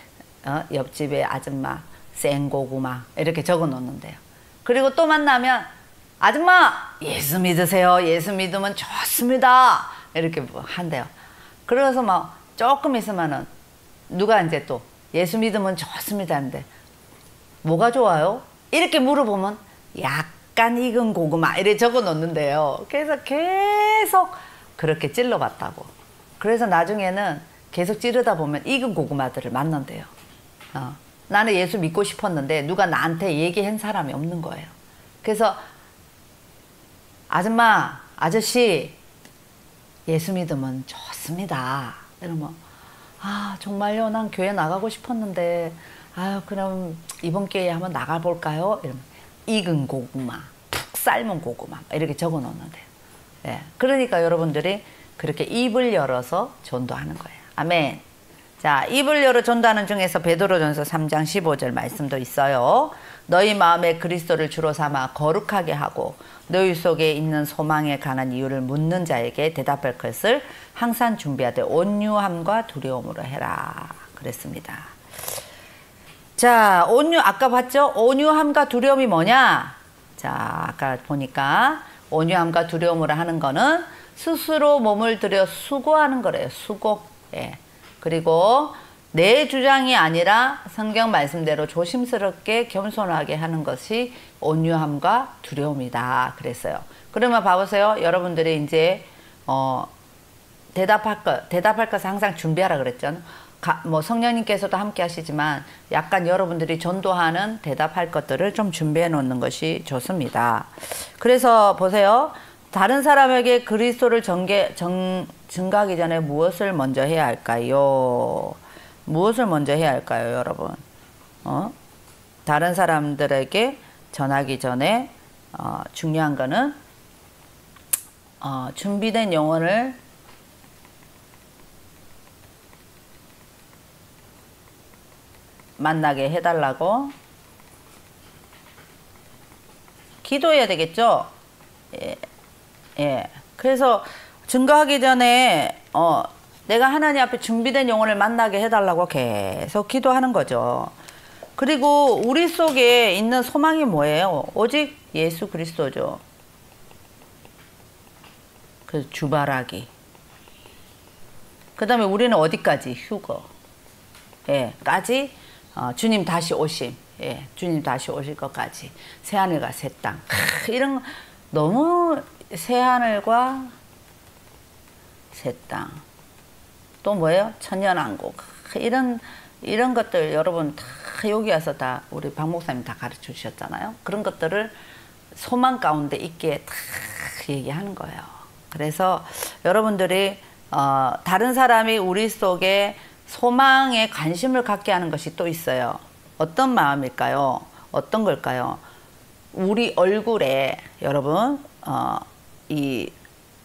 아줌마 생고구마 이렇게 적어 놓는데요. 그리고 또 만나면 아줌마 예수 믿으세요. 예수 믿으면 좋습니다. 이렇게 한대요. 그래서 막 조금 있으면은 누가 이제 또 예수 믿으면 좋습니다 하는데 뭐가 좋아요? 이렇게 물어보면 약간 익은 고구마 이렇게 적어 놓는데요. 그래서 계속 그렇게 찔러봤다고. 그래서 나중에는 계속 찌르다 보면 익은 고구마들을 만난대요. 나는 예수 믿고 싶었는데 누가 나한테 얘기한 사람이 없는 거예요. 그래서 아줌마, 아저씨 예수 믿으면 좋습니다. 이러면 아 정말요? 난 교회 나가고 싶었는데 아유 그럼 이번 기회에 한번 나가볼까요? 이러면 익은 고구마, 푹 삶은 고구마 이렇게 적어 놓는데요. 예, 그러니까 여러분들이 그렇게 입을 열어서 전도하는 거예요. 아멘. 자, 입을 열어 전도하는 중에서 베드로전서 3장 15절 말씀도 있어요. 너희 마음에 그리스도를 주로 삼아 거룩하게 하고 너희 속에 있는 소망에 관한 이유를 묻는 자에게 대답할 것을 항상 준비하되 온유함과 두려움으로 해라. 그랬습니다. 자, 아까 봤죠? 온유함과 두려움이 뭐냐? 자, 아까 보니까 온유함과 두려움으로 하는 거는 스스로 몸을 들여 수고하는 거래요. 수고. 예. 그리고 내 주장이 아니라 성경 말씀대로 조심스럽게 겸손하게 하는 것이 온유함과 두려움이다. 그랬어요. 그러면 봐보세요. 여러분들이 이제 대답할 것을 항상 준비하라 그랬죠. 뭐 성령님께서도 함께 하시지만 약간 여러분들이 전도하는 대답할 것들을 좀 준비해 놓는 것이 좋습니다. 그래서 보세요. 다른 사람에게 그리스도를 증거하기 전에 무엇을 먼저 해야 할까요? 무엇을 먼저 해야 할까요, 여러분? 다른 사람들에게 전하기 전에 중요한 거는 준비된 영혼을 만나게 해달라고 기도해야 되겠죠. 예, 예. 그래서 증거하기 전에 내가 하나님 앞에 준비된 영혼을 만나게 해달라고 계속 기도하는 거죠. 그리고 우리 속에 있는 소망이 뭐예요? 오직 예수 그리스도죠. 그 주바라기. 그 다음에 우리는 어디까지? 휴거. 예, 까지 주님 다시 오심. 예, 주님 다시 오실 것까지. 새하늘과 새 땅. 이런 너무 새하늘과 새 땅. 또 뭐예요? 천년왕국. 이런 것들 여러분 다 여기 와서 다 우리 박 목사님 다 가르쳐 주셨잖아요. 그런 것들을 소망 가운데 있게 다 얘기하는 거예요. 그래서 여러분들이 다른 사람이 우리 속에 소망에 관심을 갖게 하는 것이 또 있어요. 어떤 마음일까요? 어떤 걸까요? 우리 얼굴에 여러분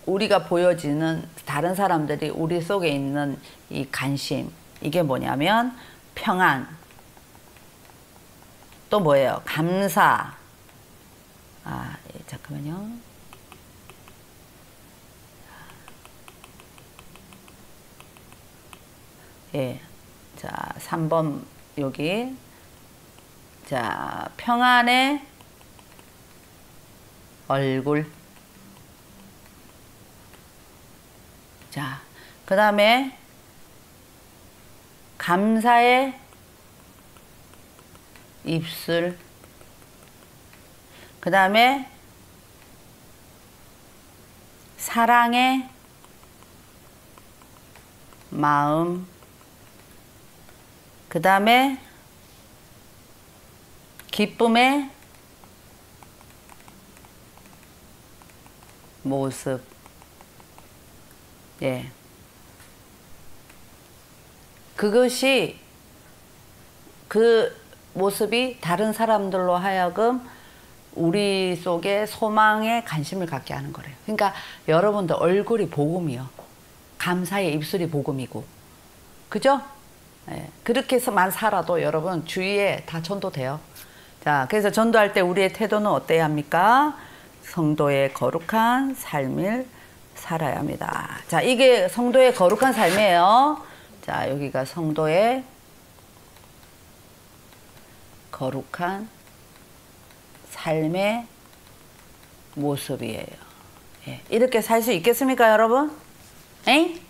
우리가 보여지는 다른 사람들이 우리 속에 있는 이 관심, 이게 뭐냐면 평안, 또 뭐예요? 감사. 잠깐만요. 예, 자 3번 여기. 자, 평안의 얼굴. 자, 그 다음에 감사의 입술. 그 다음에 사랑의 마음. 그 다음에 기쁨의 모습. 예. 그것이 그 모습이 다른 사람들로 하여금 우리 속에 소망에 관심을 갖게 하는 거래요. 그러니까 여러분들 얼굴이 복음이요. 감사의 입술이 복음이고. 그죠? 예. 그렇게 해서만 살아도 여러분 주위에 다 전도돼요. 자, 그래서 전도할 때 우리의 태도는 어때야 합니까? 성도의 거룩한 삶을 살아야 합니다. 자, 이게 성도의 거룩한 삶이에요. 자, 여기가 성도의 거룩한 삶의 모습이에요. 예. 이렇게 살 수 있겠습니까, 여러분? 에이?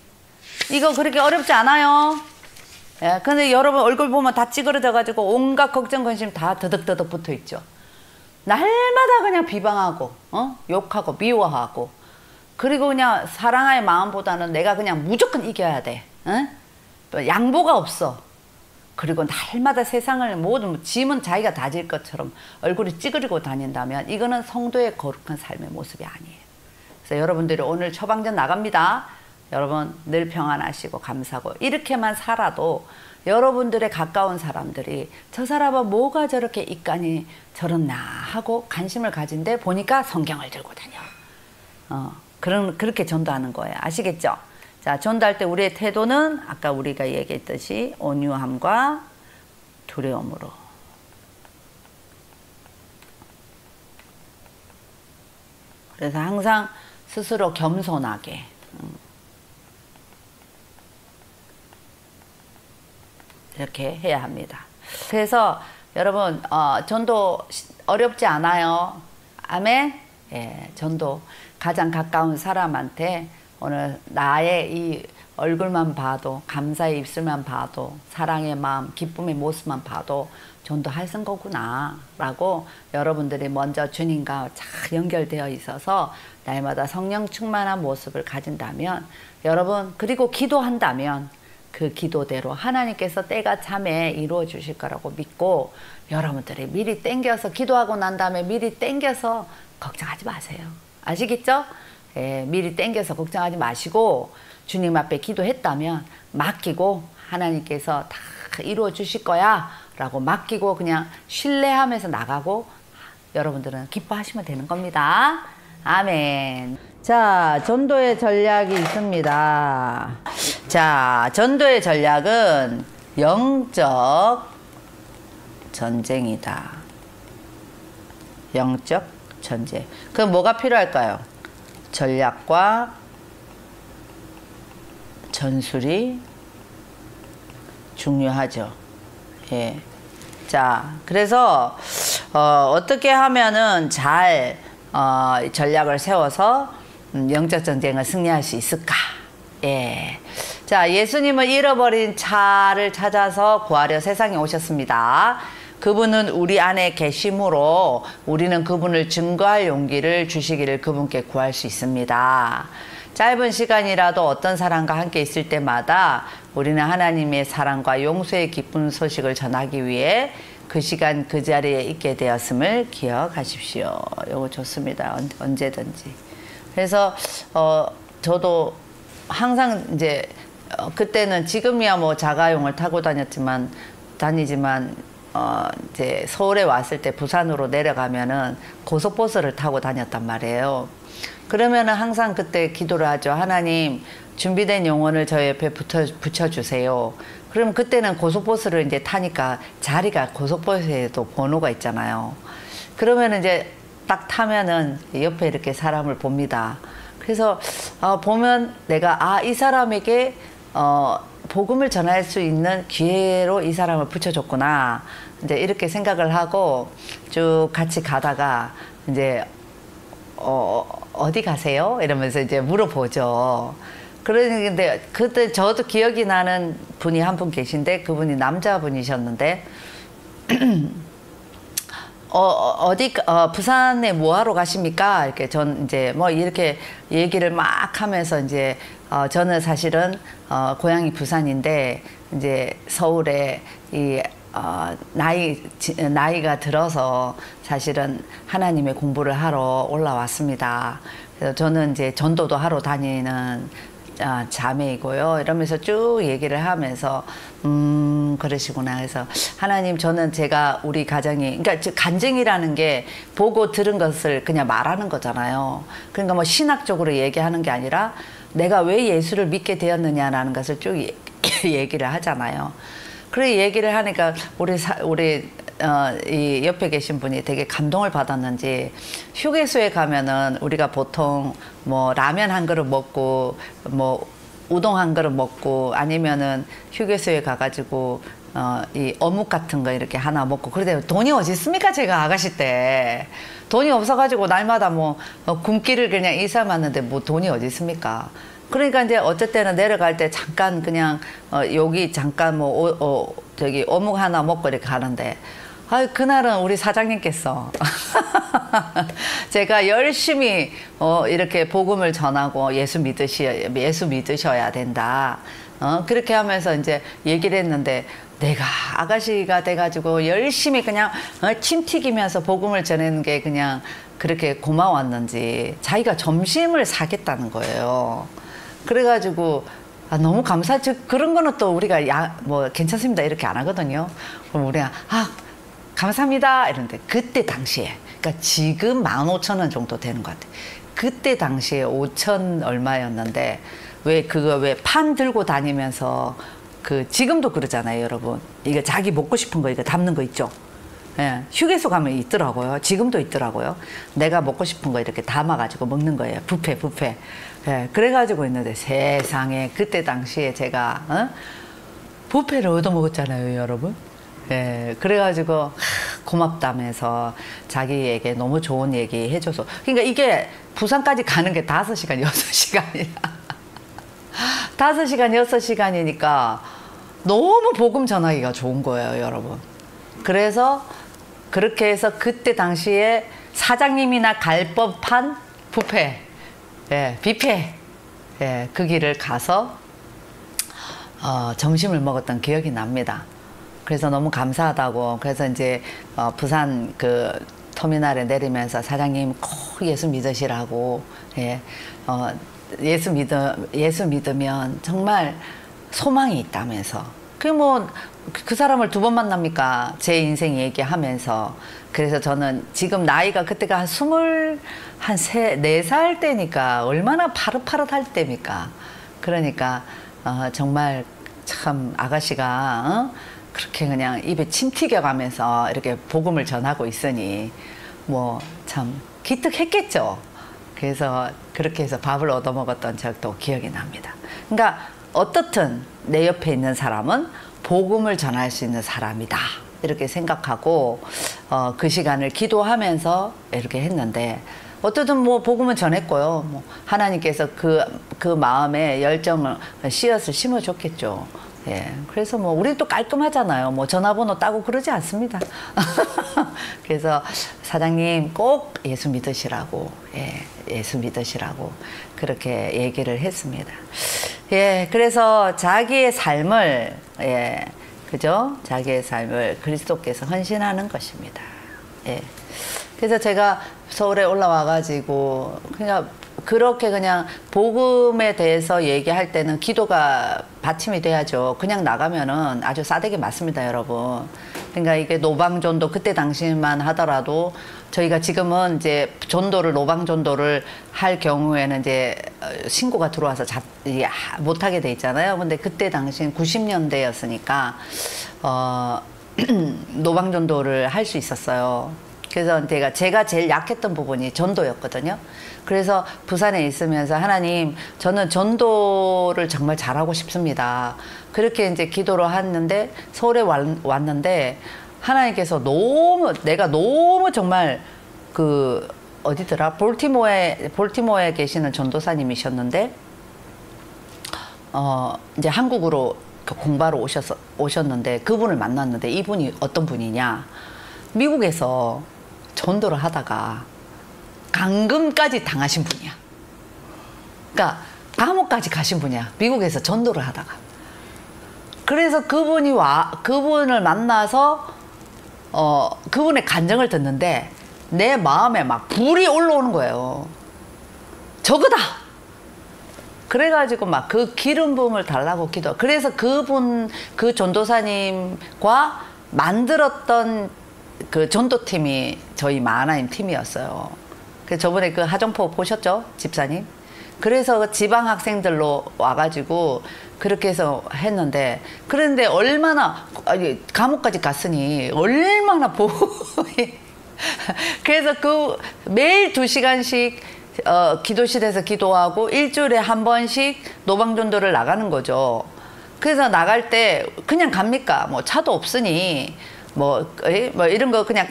이거 그렇게 어렵지 않아요. 예. 근데 여러분 얼굴 보면 다 찌그러져가지고 온갖 걱정, 근심 다 더덕더덕 붙어 있죠. 날마다 그냥 비방하고, 욕하고, 미워하고, 그리고 그냥 사랑할 마음보다는 내가 그냥 무조건 이겨야 돼. 또 양보가 없어. 그리고 날마다 세상을 모든 짐은 자기가 다질 것처럼 얼굴이 찌그리고 다닌다면 이거는 성도의 거룩한 삶의 모습이 아니에요. 그래서 여러분들이 오늘 처방전 나갑니다. 여러분 늘 평안하시고 감사하고 이렇게만 살아도 여러분들의 가까운 사람들이 저 사람은 뭐가 저렇게 입간이 저렇나 하고 관심을 가진데 보니까 성경을 들고 다녀. 그렇게 전도하는 거예요. 아시겠죠? 자, 전도할 때 우리의 태도는 아까 우리가 얘기했듯이 온유함과 두려움으로. 그래서 항상 스스로 겸손하게. 이렇게 해야 합니다. 그래서 여러분 전도 어렵지 않아요. 아멘. 예, 전도 가장 가까운 사람한테 오늘 나의 이 얼굴만 봐도 감사의 입술만 봐도 사랑의 마음 기쁨의 모습만 봐도 전도할 거구나 라고 여러분들이 먼저 주님과 잘 연결되어 있어서 날마다 성령 충만한 모습을 가진다면 여러분 그리고 기도한다면 그 기도대로 하나님께서 때가 참에 이루어 주실 거라고 믿고 여러분들이 미리 땡겨서 기도하고 난 다음에 미리 땡겨서 걱정하지 마세요. 아시겠죠? 예, 미리 땡겨서 걱정하지 마시고 주님 앞에 기도했다면 맡기고 하나님께서 다 이루어 주실 거야 라고 맡기고 그냥 신뢰하면서 나가고 여러분들은 기뻐하시면 되는 겁니다. 아멘. 자, 전도의 전략이 있습니다. 자, 전도의 전략은 영적 전쟁이다. 영적 전쟁. 그럼 뭐가 필요할까요? 전략과 전술이 중요하죠. 예. 자, 그래서 어떻게 하면은 잘 전략을 세워서 영적 전쟁을 승리할 수 있을까? 예. 자, 예수님을 잃어버린 차를 찾아서 구하려 세상에 오셨습니다. 그분은 우리 안에 계심으로 우리는 그분을 증거할 용기를 주시기를 그분께 구할 수 있습니다. 짧은 시간이라도 어떤 사람과 함께 있을 때마다 우리는 하나님의 사랑과 용서의 기쁜 소식을 전하기 위해 그 시간 그 자리에 있게 되었음을 기억하십시오. 이거 좋습니다. 언제든지. 그래서 저도 항상 이제 그때는 지금이야 뭐 자가용을 타고 다니지만 이제 서울에 왔을 때 부산으로 내려가면은 고속버스를 타고 다녔단 말이에요. 그러면은 항상 그때 기도를 하죠. 하나님, 준비된 영혼을 저 옆에 붙여주세요. 그러면 그때는 고속버스를 이제 타니까 자리가 고속버스에도 번호가 있잖아요. 그러면 이제 딱 타면은 옆에 이렇게 사람을 봅니다. 그래서 보면 내가 이 사람에게 복음을 전할 수 있는 기회로 이 사람을 붙여줬구나. 이제 이렇게 생각을 하고 쭉 같이 가다가 이제 어디 가세요? 이러면서 이제 물어보죠. 그런데 그때 저도 기억이 나는 분이 한 분 계신데 그분이 남자분이셨는데 부산에 뭐 하러 가십니까? 이렇게 전 이제 뭐 이렇게 얘기를 막 하면서 이제 저는 사실은 고향이 부산인데 이제 서울에 나이가 들어서 사실은 하나님의 공부를 하러 올라왔습니다. 그래서 저는 이제 전도도 하러 다니는 자매이고요. 이러면서 쭉 얘기를 하면서 그러시구나. 그래서 하나님, 저는 제가 우리 가정이, 그러니까 간증이라는 게 보고 들은 것을 그냥 말하는 거잖아요. 그러니까 뭐 신학적으로 얘기하는 게 아니라 내가 왜 예수를 믿게 되었느냐라는 것을 쭉 얘기를 하잖아요. 그래 얘기를 하니까 이 옆에 계신 분이 되게 감동을 받았는지 휴게소에 가면은 우리가 보통 뭐 라면 한 그릇 먹고 뭐 우동 한 그릇 먹고 아니면은 휴게소에 가가지고 이 어묵 같은 거 이렇게 하나 먹고 그러대요. 돈이 어디 있습니까? 제가 아가씨 때 돈이 없어가지고 날마다 뭐 굶기를 그냥 일삼았는데 뭐 돈이 어디 있습니까? 그러니까 이제 어쩔 때는 내려갈 때 잠깐 그냥 여기 잠깐 뭐 저기 어묵 하나 먹고 이렇게 가는데 그날은 우리 사장님께서 제가 열심히 이렇게 복음을 전하고 예수 믿으셔야 된다. 그렇게 하면서 이제 얘기를 했는데 내가 아가씨가 돼가지고 열심히 그냥 침 튀기면서 복음을 전하는 게 그냥 그렇게 고마웠는지 자기가 점심을 사겠다는 거예요. 그래가지고 너무 감사하죠. 그런 거는 또 우리가 뭐 괜찮습니다 이렇게 안 하거든요. 그럼 우리가 감사합니다 이런데 그때 당시에 그러니까 지금 15,000원 정도 되는 것 같아요. 그때 당시에 5,000 얼마였는데 왜 판 들고 다니면서 지금도 그러잖아요 여러분. 이거 자기 먹고 싶은 거 이거 담는 거 있죠. 예, 휴게소 가면 있더라고요. 지금도 있더라고요. 내가 먹고 싶은 거 이렇게 담아가지고 먹는 거예요. 뷔페. 예, 그래가지고 있는데 세상에 그때 당시에 제가 뷔페를 얻어먹었잖아요 여러분. 예, 그래가지고 고맙다면서 자기에게 너무 좋은 얘기 해줘서 그러니까 이게 부산까지 가는 게 5시간 6시간이야 5시간 6시간이니까 너무 복음 전하기가 좋은 거예요 여러분. 그래서 그렇게 해서 그때 당시에 사장님이나 갈 법한 뷔페, 예, 뷔페, 예, 그 길을 가서 점심을 먹었던 기억이 납니다. 그래서 너무 감사하다고. 그래서 이제 부산 터미널에 내리면서 사장님 꼭 예수 믿으시라고. 예, 예수 믿으면 정말 소망이 있다면서. 그 뭐 그 사람을 두 번 만납니까? 제 인생 얘기하면서. 그래서 저는 지금 나이가 그때가 한 네 살 때니까 얼마나 파릇파릇할 때입니까? 그러니까 정말 참 아가씨가 그렇게 그냥 입에 침 튀겨가면서 이렇게 복음을 전하고 있으니 뭐 참 기특했겠죠. 그래서 그렇게 해서 밥을 얻어먹었던 적도 기억이 납니다. 그러니까 어떻든 내 옆에 있는 사람은 복음을 전할 수 있는 사람이다. 이렇게 생각하고 그 시간을 기도하면서 이렇게 했는데 어쨌든 뭐 복음은 전했고요. 뭐 하나님께서 그 마음에 열정을 씨앗을 심어줬겠죠. 예, 그래서 뭐 우리 또 깔끔하잖아요. 뭐 전화번호 따고 그러지 않습니다. 그래서 사장님 꼭 예수 믿으시라고, 예수 믿으시라고 그렇게 얘기를 했습니다. 예, 그래서 자기의 삶을 그죠? 자기의 삶을 그리스도께서 헌신하는 것입니다. 예. 그래서 제가 서울에 올라와가지고 그냥 그렇게 그냥 복음에 대해서 얘기할 때는 기도가 받침이 돼야죠. 그냥 나가면은 아주 싸대기 맞습니다, 여러분. 그러니까 이게 노방전도 그때 당시만 하더라도 저희가 지금은 이제 전도를 노방전도를 할 경우에는 이제 신고가 들어와서 못하게 돼 있잖아요. 근데 그때 당시는 90년대였으니까 노방전도를 할 수 있었어요. 그래서 제가 제일 약했던 부분이 전도였거든요. 그래서 부산에 있으면서 하나님, 저는 전도를 정말 잘하고 싶습니다. 그렇게 이제 기도를 했는데 서울에 왔는데 하나님께서 내가 너무 정말 어디더라? 볼티모어에 계시는 전도사님이셨는데 이제 한국으로 공부하러 오셨는데 그분을 만났는데 이분이 어떤 분이냐? 미국에서 전도를 하다가 감금까지 당하신 분이야. 그러니까 감옥까지 가신 분이야. 미국에서 전도를 하다가. 그래서 그분을 만나서 그분의 간증을 듣는데 내 마음에 막 불이 올라오는 거예요. 저거다. 그래가지고 막 그 기름 부음을 달라고 기도. 그래서 그 전도사님과 만들었던 그 전도팀이 저희 마하나임 팀이었어요. 그래서 저번에 그 하정포 보셨죠? 집사님? 그래서 지방 학생들로 와가지고 그렇게 해서 했는데, 그런데 얼마나, 감옥까지 갔으니 얼마나 그래서 매일 2시간씩 기도실에서 기도하고 일주일에 한 번씩 노방전도를 나가는 거죠. 그래서 나갈 때 그냥 갑니까? 뭐 차도 없으니 뭐 이런 거 그냥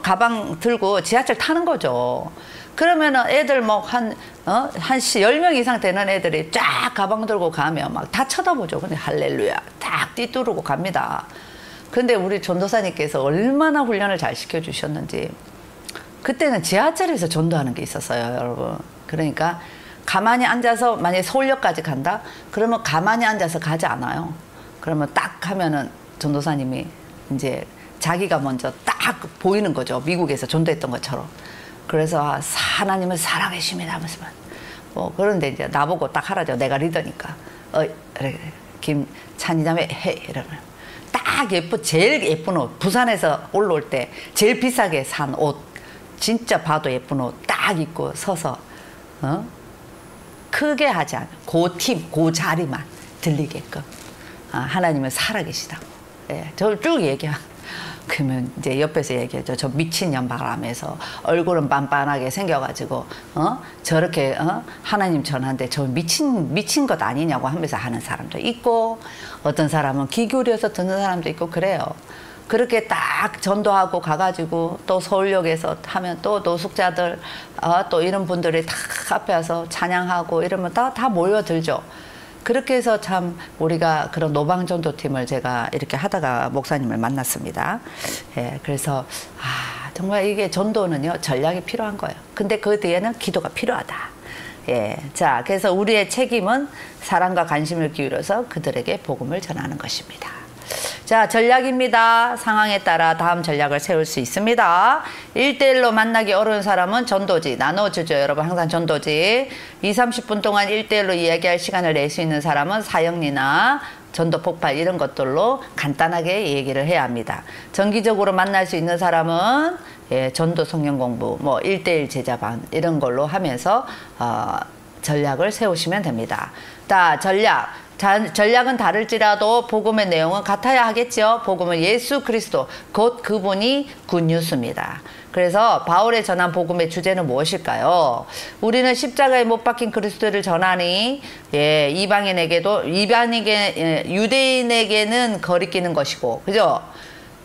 가방 들고 지하철 타는 거죠. 그러면은 애들 뭐 한 10명 이상 되는 애들이 쫙 가방 들고 가면 막 다 쳐다보죠. 근데 할렐루야 딱 띠뚜르고 갑니다. 근데 우리 전도사님께서 얼마나 훈련을 잘 시켜주셨는지, 그때는 지하철에서 전도하는 게 있었어요, 여러분. 그러니까 가만히 앉아서 만약에 서울역까지 간다? 그러면 가만히 앉아서 가지 않아요. 그러면 딱 하면은 전도사님이 이제 자기가 먼저 딱 보이는 거죠. 미국에서 전도했던 것처럼. 그래서 하나님은 살아계십니다 하면서 그런데 이제 나보고 딱 하라죠. 내가 리더니까. 김찬희자매 해 이러면 딱 제일 예쁜 옷, 부산에서 올라올 때 제일 비싸게 산 옷, 진짜 봐도 예쁜 옷 딱 입고 서서 크게 하지 않아. 그 자리만 들리게끔. 하나님은 살아계시다고. 예, 저를 쭉 그러면 이제 옆에서 얘기하죠. 저 미친년 바람에서 얼굴은 빤빤하게 생겨가지고 저렇게 하나님 전하는데 저 미친 것 아니냐고 하면서 하는 사람도 있고, 어떤 사람은 귀 기울여서 듣는 사람도 있고 그래요. 그렇게 딱 전도하고 가가지고 또 서울역에서 하면 또 노숙자들 또 이런 분들이 다 앞에 와서 찬양하고 이러면 다 모여들죠. 그렇게 해서 참 우리가 그런 노방전도팀을 제가 이렇게 하다가 목사님을 만났습니다. 예, 그래서 정말 이게 전도는요 전략이 필요한 거예요. 근데 그 뒤에는 기도가 필요하다. 예, 자, 그래서 우리의 책임은 사랑과 관심을 기울여서 그들에게 복음을 전하는 것입니다. 자, 전략입니다. 상황에 따라 다음 전략을 세울 수 있습니다. 1대1로 만나기 어려운 사람은 전도지 나눠주죠. 여러분 항상 전도지. 20, 30분 동안 1대1로 이야기할 시간을 낼 수 있는 사람은 사역리나 전도 폭발 이런 것들로 간단하게 얘기를 해야 합니다. 정기적으로 만날 수 있는 사람은 전도 성경 공부, 뭐 1:1 제자반 이런 걸로 하면서 전략을 세우시면 됩니다. 자, 전략은 다를지라도 복음의 내용은 같아야 하겠죠. 복음은 예수 그리스도 곧 그분이 굿뉴스입니다. 그래서 바울의 전한 복음의 주제는 무엇일까요? 우리는 십자가에 못 박힌 그리스도를 전하니 유대인에게는 거리끼는 것이고, 그죠?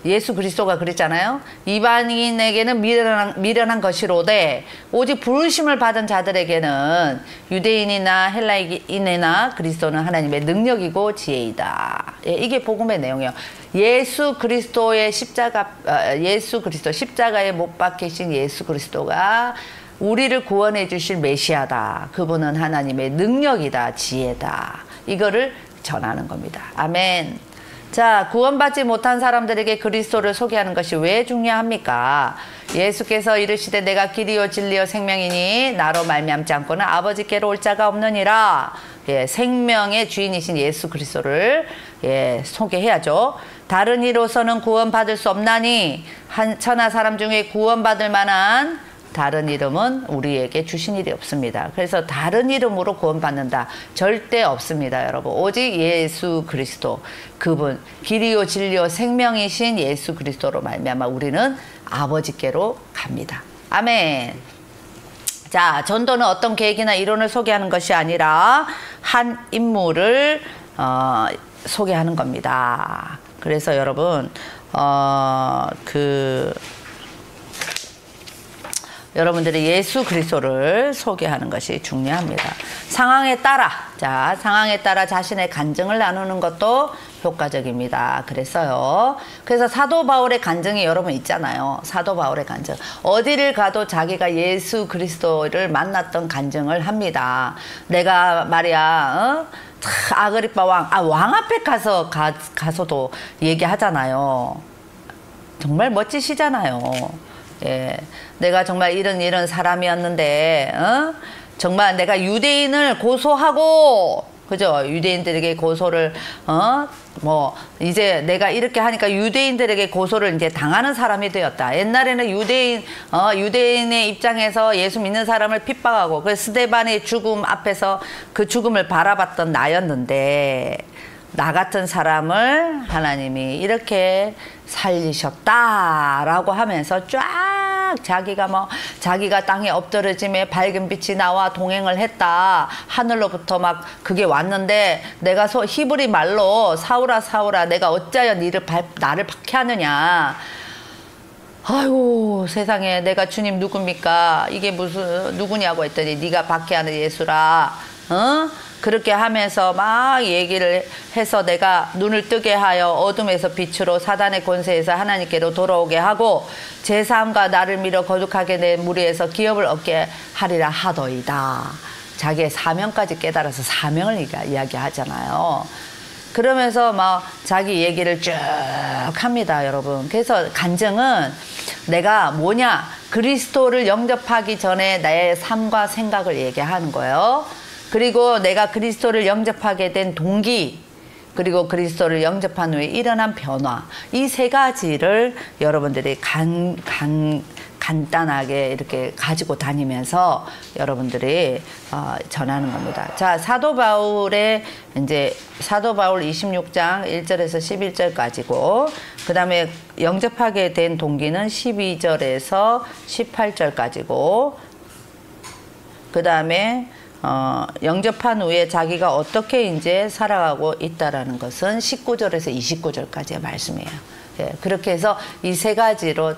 예수 그리스도가 그랬잖아요. 이방인에게는 미련한 것이로되 오직 부르심을 받은 자들에게는 유대인이나 헬라인이나 그리스도는 하나님의 능력이고 지혜이다. 이게 복음의 내용이에요. 예수 그리스도의 십자가에 못 박히신 예수 그리스도가 우리를 구원해 주실 메시아다. 그분은 하나님의 능력이다, 지혜다. 이거를 전하는 겁니다. 아멘. 자, 구원받지 못한 사람들에게 그리스도를 소개하는 것이 왜 중요합니까? 예수께서 이르시되 내가 길이요 진리요 생명이니 나로 말미암지 않고는 아버지께로 올 자가 없느니라. 생명의 주인이신 예수 그리스도를 소개해야죠. 다른 이로서는 구원받을 수 없나니 천하 사람 중에 구원받을 만한 다른 이름은 우리에게 주신 일이 없습니다. 그래서 다른 이름으로 구원받는다. 절대 없습니다, 여러분. 오직 예수 그리스도, 그분, 길이요 진리요 생명이신 예수 그리스도로 말미암아 우리는 아버지께로 갑니다. 아멘. 자, 전도는 어떤 계획이나 이론을 소개하는 것이 아니라 한 인물을 소개하는 겁니다. 그래서 여러분, 여러분들이 예수 그리스도를 소개하는 것이 중요합니다. 상황에 따라 자신의 간증을 나누는 것도 효과적입니다. 그래서 사도 바울의 간증이 여러분 있잖아요. 사도 바울의 간증. 어디를 가도 자기가 예수 그리스도를 만났던 간증을 합니다. 내가 말이야, 아그리빠 왕 앞에 가서도 얘기하잖아요. 정말 멋지시잖아요. 내가 정말 이런 사람이었는데, 정말 내가 유대인을 고소하고, 그죠? 유대인들에게 고소를, 이제 내가 이렇게 하니까 유대인들에게 고소를 이제 당하는 사람이 되었다. 옛날에는 유대인의 입장에서 예수 믿는 사람을 핍박하고, 그 스데반의 죽음 앞에서 그 죽음을 바라봤던 나였는데, 나 같은 사람을 하나님이 이렇게 살리셨다라고 하면서 쫙 자기가 땅에 엎드러짐에 밝은 빛이 나와 동행을 했다. 하늘로부터 막 그게 왔는데 내가 히브리 말로 사울아 내가 어찌하여 나를 박해하느냐. 아이고 세상에 내가 주님 누굽니까? 이게 무슨 누구냐고 했더니 네가 박해하는 예수라. 그렇게 하면서 막 얘기를 해서 내가 눈을 뜨게 하여 어둠에서 빛으로 사단의 권세에서 하나님께로 돌아오게 하고 제3과 나를 밀어 거룩하게 내 무리에서 기업을 얻게 하리라 하더이다. 자기의 사명까지 깨달아서 사명을 이야기하잖아요. 그러면서 막 자기 얘기를 쭉 합니다, 여러분. 그래서 간증은 내가 뭐냐? 그리스도를 영접하기 전에 나의 삶과 생각을 얘기하는 거예요. 그리고 내가 그리스도를 영접하게 된 동기, 그리고 그리스도를 영접한 후에 일어난 변화, 이 세 가지를 여러분들이 간단하게 이렇게 가지고 다니면서 여러분들이 전하는 겁니다. 자, 사도 바울 26장 1절에서 11절까지고, 그 다음에 영접하게 된 동기는 12절에서 18절까지고, 그 다음에 영접한 후에 자기가 어떻게 이제 살아가고 있다라는 것은 19절에서 29절까지의 말씀이에요. 그렇게 해서 이 세 가지로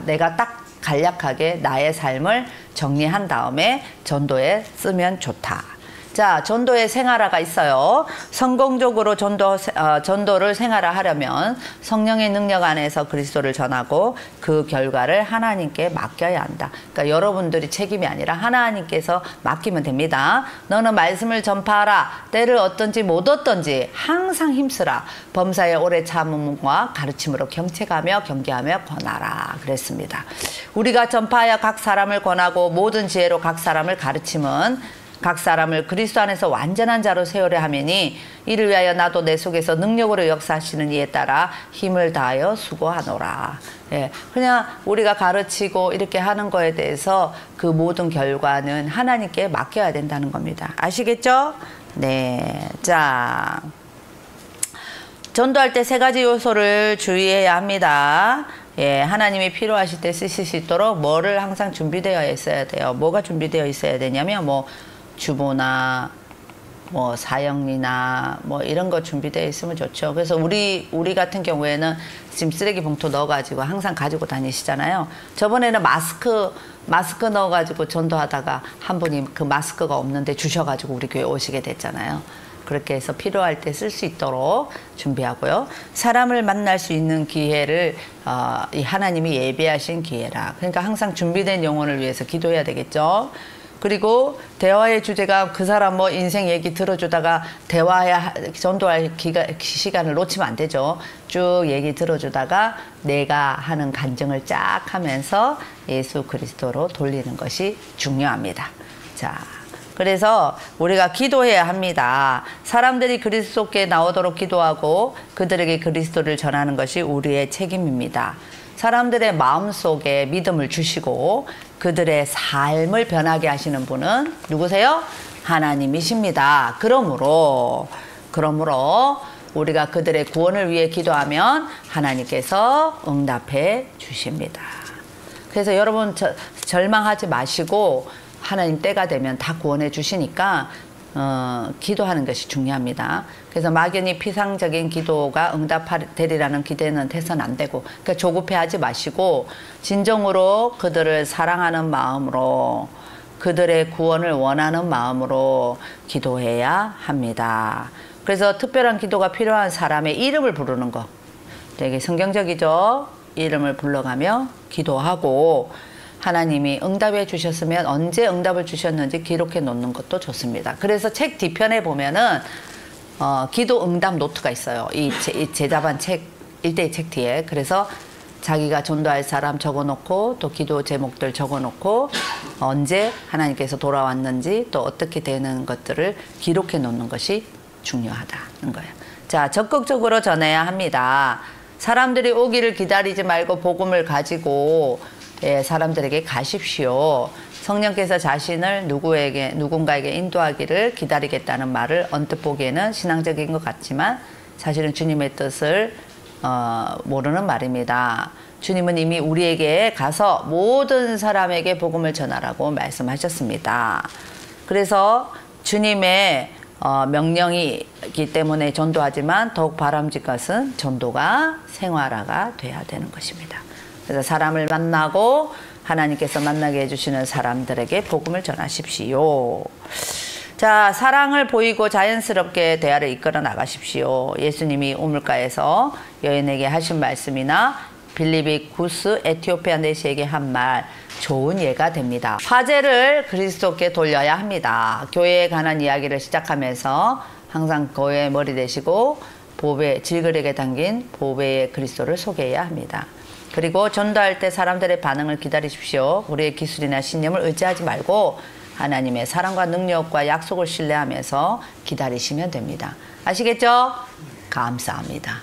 내가 딱 간략하게 나의 삶을 정리한 다음에 전도에 쓰면 좋다. 자, 전도의 생활화가 있어요. 성공적으로 전도를 생활화하려면 성령의 능력 안에서 그리스도를 전하고 그 결과를 하나님께 맡겨야 한다. 그러니까 여러분들이 책임이 아니라 하나님께서 맡기면 됩니다. 너는 말씀을 전파하라. 때를 얻든지 못 얻든지 항상 힘쓰라. 범사에 오래 참음과 가르침으로 경책하며 경계하며 권하라. 그랬습니다. 우리가 전파하여 각 사람을 권하고 모든 지혜로 각 사람을 가르침은 각 사람을 그리스도 안에서 완전한 자로 세우려 하매니 이를 위하여 나도 내 속에서 능력으로 역사하시는 이에 따라 힘을 다하여 수고하노라. 예, 그냥 우리가 가르치고 이렇게 하는 거에 대해서 그 모든 결과는 하나님께 맡겨야 된다는 겁니다. 아시겠죠? 네. 자, 전도할 때 3가지 요소를 주의해야 합니다. 예, 하나님이 필요하실 때 쓰실 수 있도록 뭐를 항상 준비되어 있어야 돼요. 뭐가 준비되어 있어야 되냐면 뭐 주보나 뭐 사형리나 뭐 이런 거 준비되어 있으면 좋죠. 그래서 우리 같은 경우에는 지금 쓰레기 봉투 넣어가지고 항상 가지고 다니시잖아요. 저번에는 마스크 넣어가지고 전도하다가 한 분이 그 마스크가 없는데 주셔가지고 우리 교회 오시게 됐잖아요. 그렇게 해서 필요할 때 쓸 수 있도록 준비하고요. 사람을 만날 수 있는 기회를 이 하나님이 예비하신 기회라. 그러니까 항상 준비된 영혼을 위해서 기도해야 되겠죠. 그리고 대화의 주제가 그 사람 뭐 인생 얘기 들어주다가 전도할 시간을 놓치면 안 되죠. 쭉 얘기 들어주다가 내가 하는 간증을 쫙 하면서 예수 그리스도로 돌리는 것이 중요합니다. 자, 그래서 우리가 기도해야 합니다. 사람들이 그리스도께 나오도록 기도하고 그들에게 그리스도를 전하는 것이 우리의 책임입니다. 사람들의 마음속에 믿음을 주시고 그들의 삶을 변하게 하시는 분은 누구세요? 하나님이십니다. 그러므로 우리가 그들의 구원을 위해 기도하면 하나님께서 응답해 주십니다. 그래서 여러분 절망하지 마시고 하나님 때가 되면 다 구원해 주시니까 기도하는 것이 중요합니다. 그래서 막연히 피상적인 기도가 응답되리라는 기대는 해서는 안 되고, 그러니까 조급해하지 마시고 진정으로 그들을 사랑하는 마음으로 그들의 구원을 원하는 마음으로 기도해야 합니다. 그래서 특별한 기도가 필요한 사람의 이름을 부르는 거 되게 성경적이죠. 이름을 불러가며 기도하고 하나님이 응답해 주셨으면 언제 응답을 주셨는지 기록해 놓는 것도 좋습니다. 그래서 책 뒤편에 보면은 기도 응답 노트가 있어요. 이 제자반 책 1대2 책 뒤에. 그래서 자기가 전도할 사람 적어놓고 또 기도 제목들 적어놓고 언제 하나님께서 돌아왔는지 또 어떻게 되는 것들을 기록해 놓는 것이 중요하다는 거예요. 자, 적극적으로 전해야 합니다. 사람들이 오기를 기다리지 말고 복음을 가지고 사람들에게 가십시오. 성령께서 자신을 누군가에게 인도하기를 기다리겠다는 말을 언뜻 보기에는 신앙적인 것 같지만 사실은 주님의 뜻을 모르는 말입니다. 주님은 이미 우리에게 가서 모든 사람에게 복음을 전하라고 말씀하셨습니다. 그래서 주님의 명령이기 때문에 전도하지만 더욱 바람직한 것은 전도가 생활화가 돼야 되는 것입니다. 그래서 사람을 만나고 하나님께서 만나게 해주시는 사람들에게 복음을 전하십시오. 자, 사랑을 보이고 자연스럽게 대화를 이끌어 나가십시오. 예수님이 우물가에서 여인에게 하신 말씀이나 빌립이 구스 에티오피아 내시에게 한 말 좋은 예가 됩니다. 화제를 그리스도께 돌려야 합니다. 교회에 관한 이야기를 시작하면서 항상 교회의 머리 대시고 질그레게 담긴 보배의 그리스도를 소개해야 합니다. 그리고 전도할 때 사람들의 반응을 기다리십시오. 우리의 기술이나 신념을 의지하지 말고 하나님의 사랑과 능력과 약속을 신뢰하면서 기다리시면 됩니다. 아시겠죠? 감사합니다.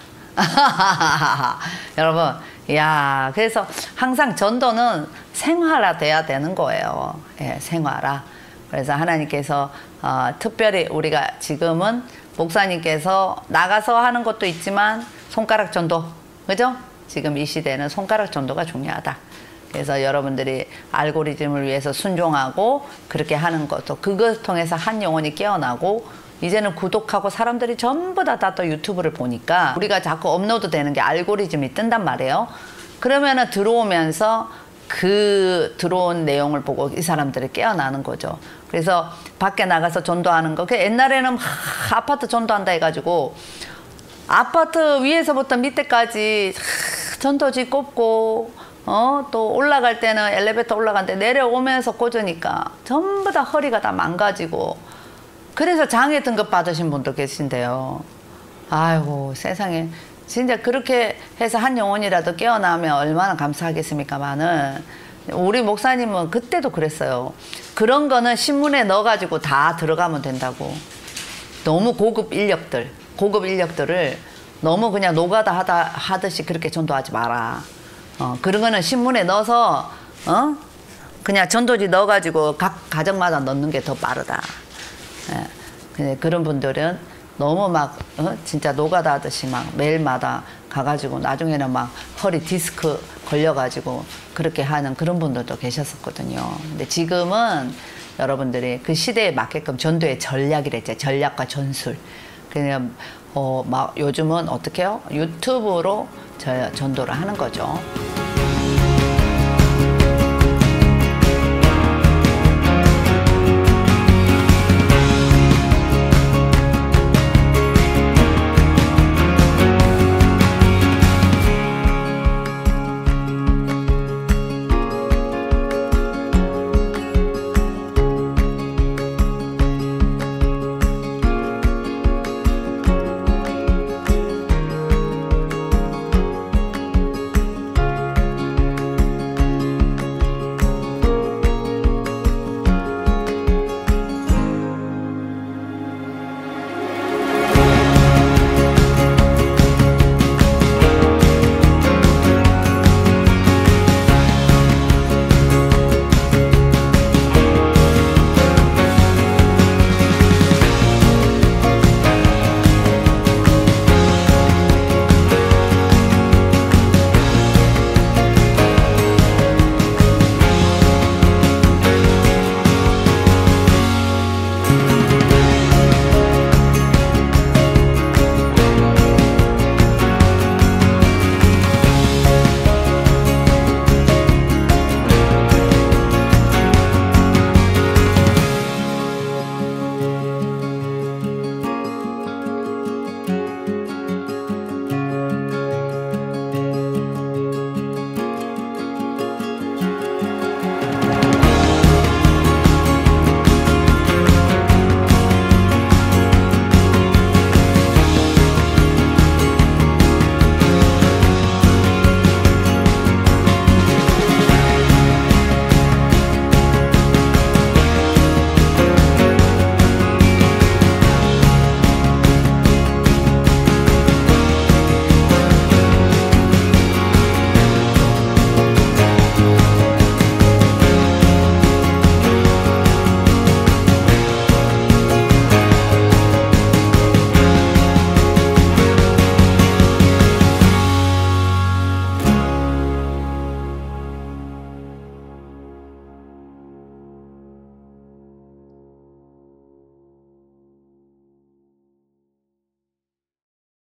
여러분, 그래서 항상 전도는 생활화돼야 되는 거예요. 예, 생활화. 그래서 하나님께서 특별히 우리가 지금은 목사님께서 나가서 하는 것도 있지만 손가락 전도, 그죠? 지금 이 시대는 손가락 전도가 중요하다. 그래서 여러분들이 알고리즘을 위해서 순종하고 그렇게 하는 것도 그것을 통해서 한 영혼이 깨어나고 이제는 구독하고 사람들이 전부 다 또 유튜브를 보니까 우리가 자꾸 업로드 되는 게 알고리즘이 뜬단 말이에요. 그러면은 들어오면서 그 들어온 내용을 보고 이 사람들이 깨어나는 거죠. 그래서 밖에 나가서 전도하는 거. 옛날에는 아파트 전도한다 해가지고 아파트 위에서부터 밑에까지 전도지 꼽고 또 올라갈 때는 엘리베이터 올라가는데 내려오면서 꽂으니까 전부 다 허리가 다 망가지고 그래서 장애 등급 받으신 분도 계신데요. 아이고 세상에 진짜 그렇게 해서 한 영혼이라도 깨어나면 얼마나 감사하겠습니까만은 우리 목사님은 그때도 그랬어요. 그런 거는 신문에 넣어가지고 다 들어가면 된다고. 너무 고급 인력들을 너무 그냥 노가다 하듯이 그렇게 전도하지 마라. 그런 거는 신문에 넣어서 그냥 전도지 넣어가지고 각 가정마다 넣는 게 더 빠르다. 예. 그런 분들은 너무 막 진짜 노가다 하듯이 막 매일마다 가가지고 나중에는 막 허리 디스크 걸려가지고 그렇게 하는 그런 분들도 계셨었거든요. 근데 지금은 여러분들이 그 시대에 맞게끔 전도의 전략이랬죠. 전략과 전술. 그냥 막 요즘은 어떻게 해요? 유튜브로 전도를 하는 거죠.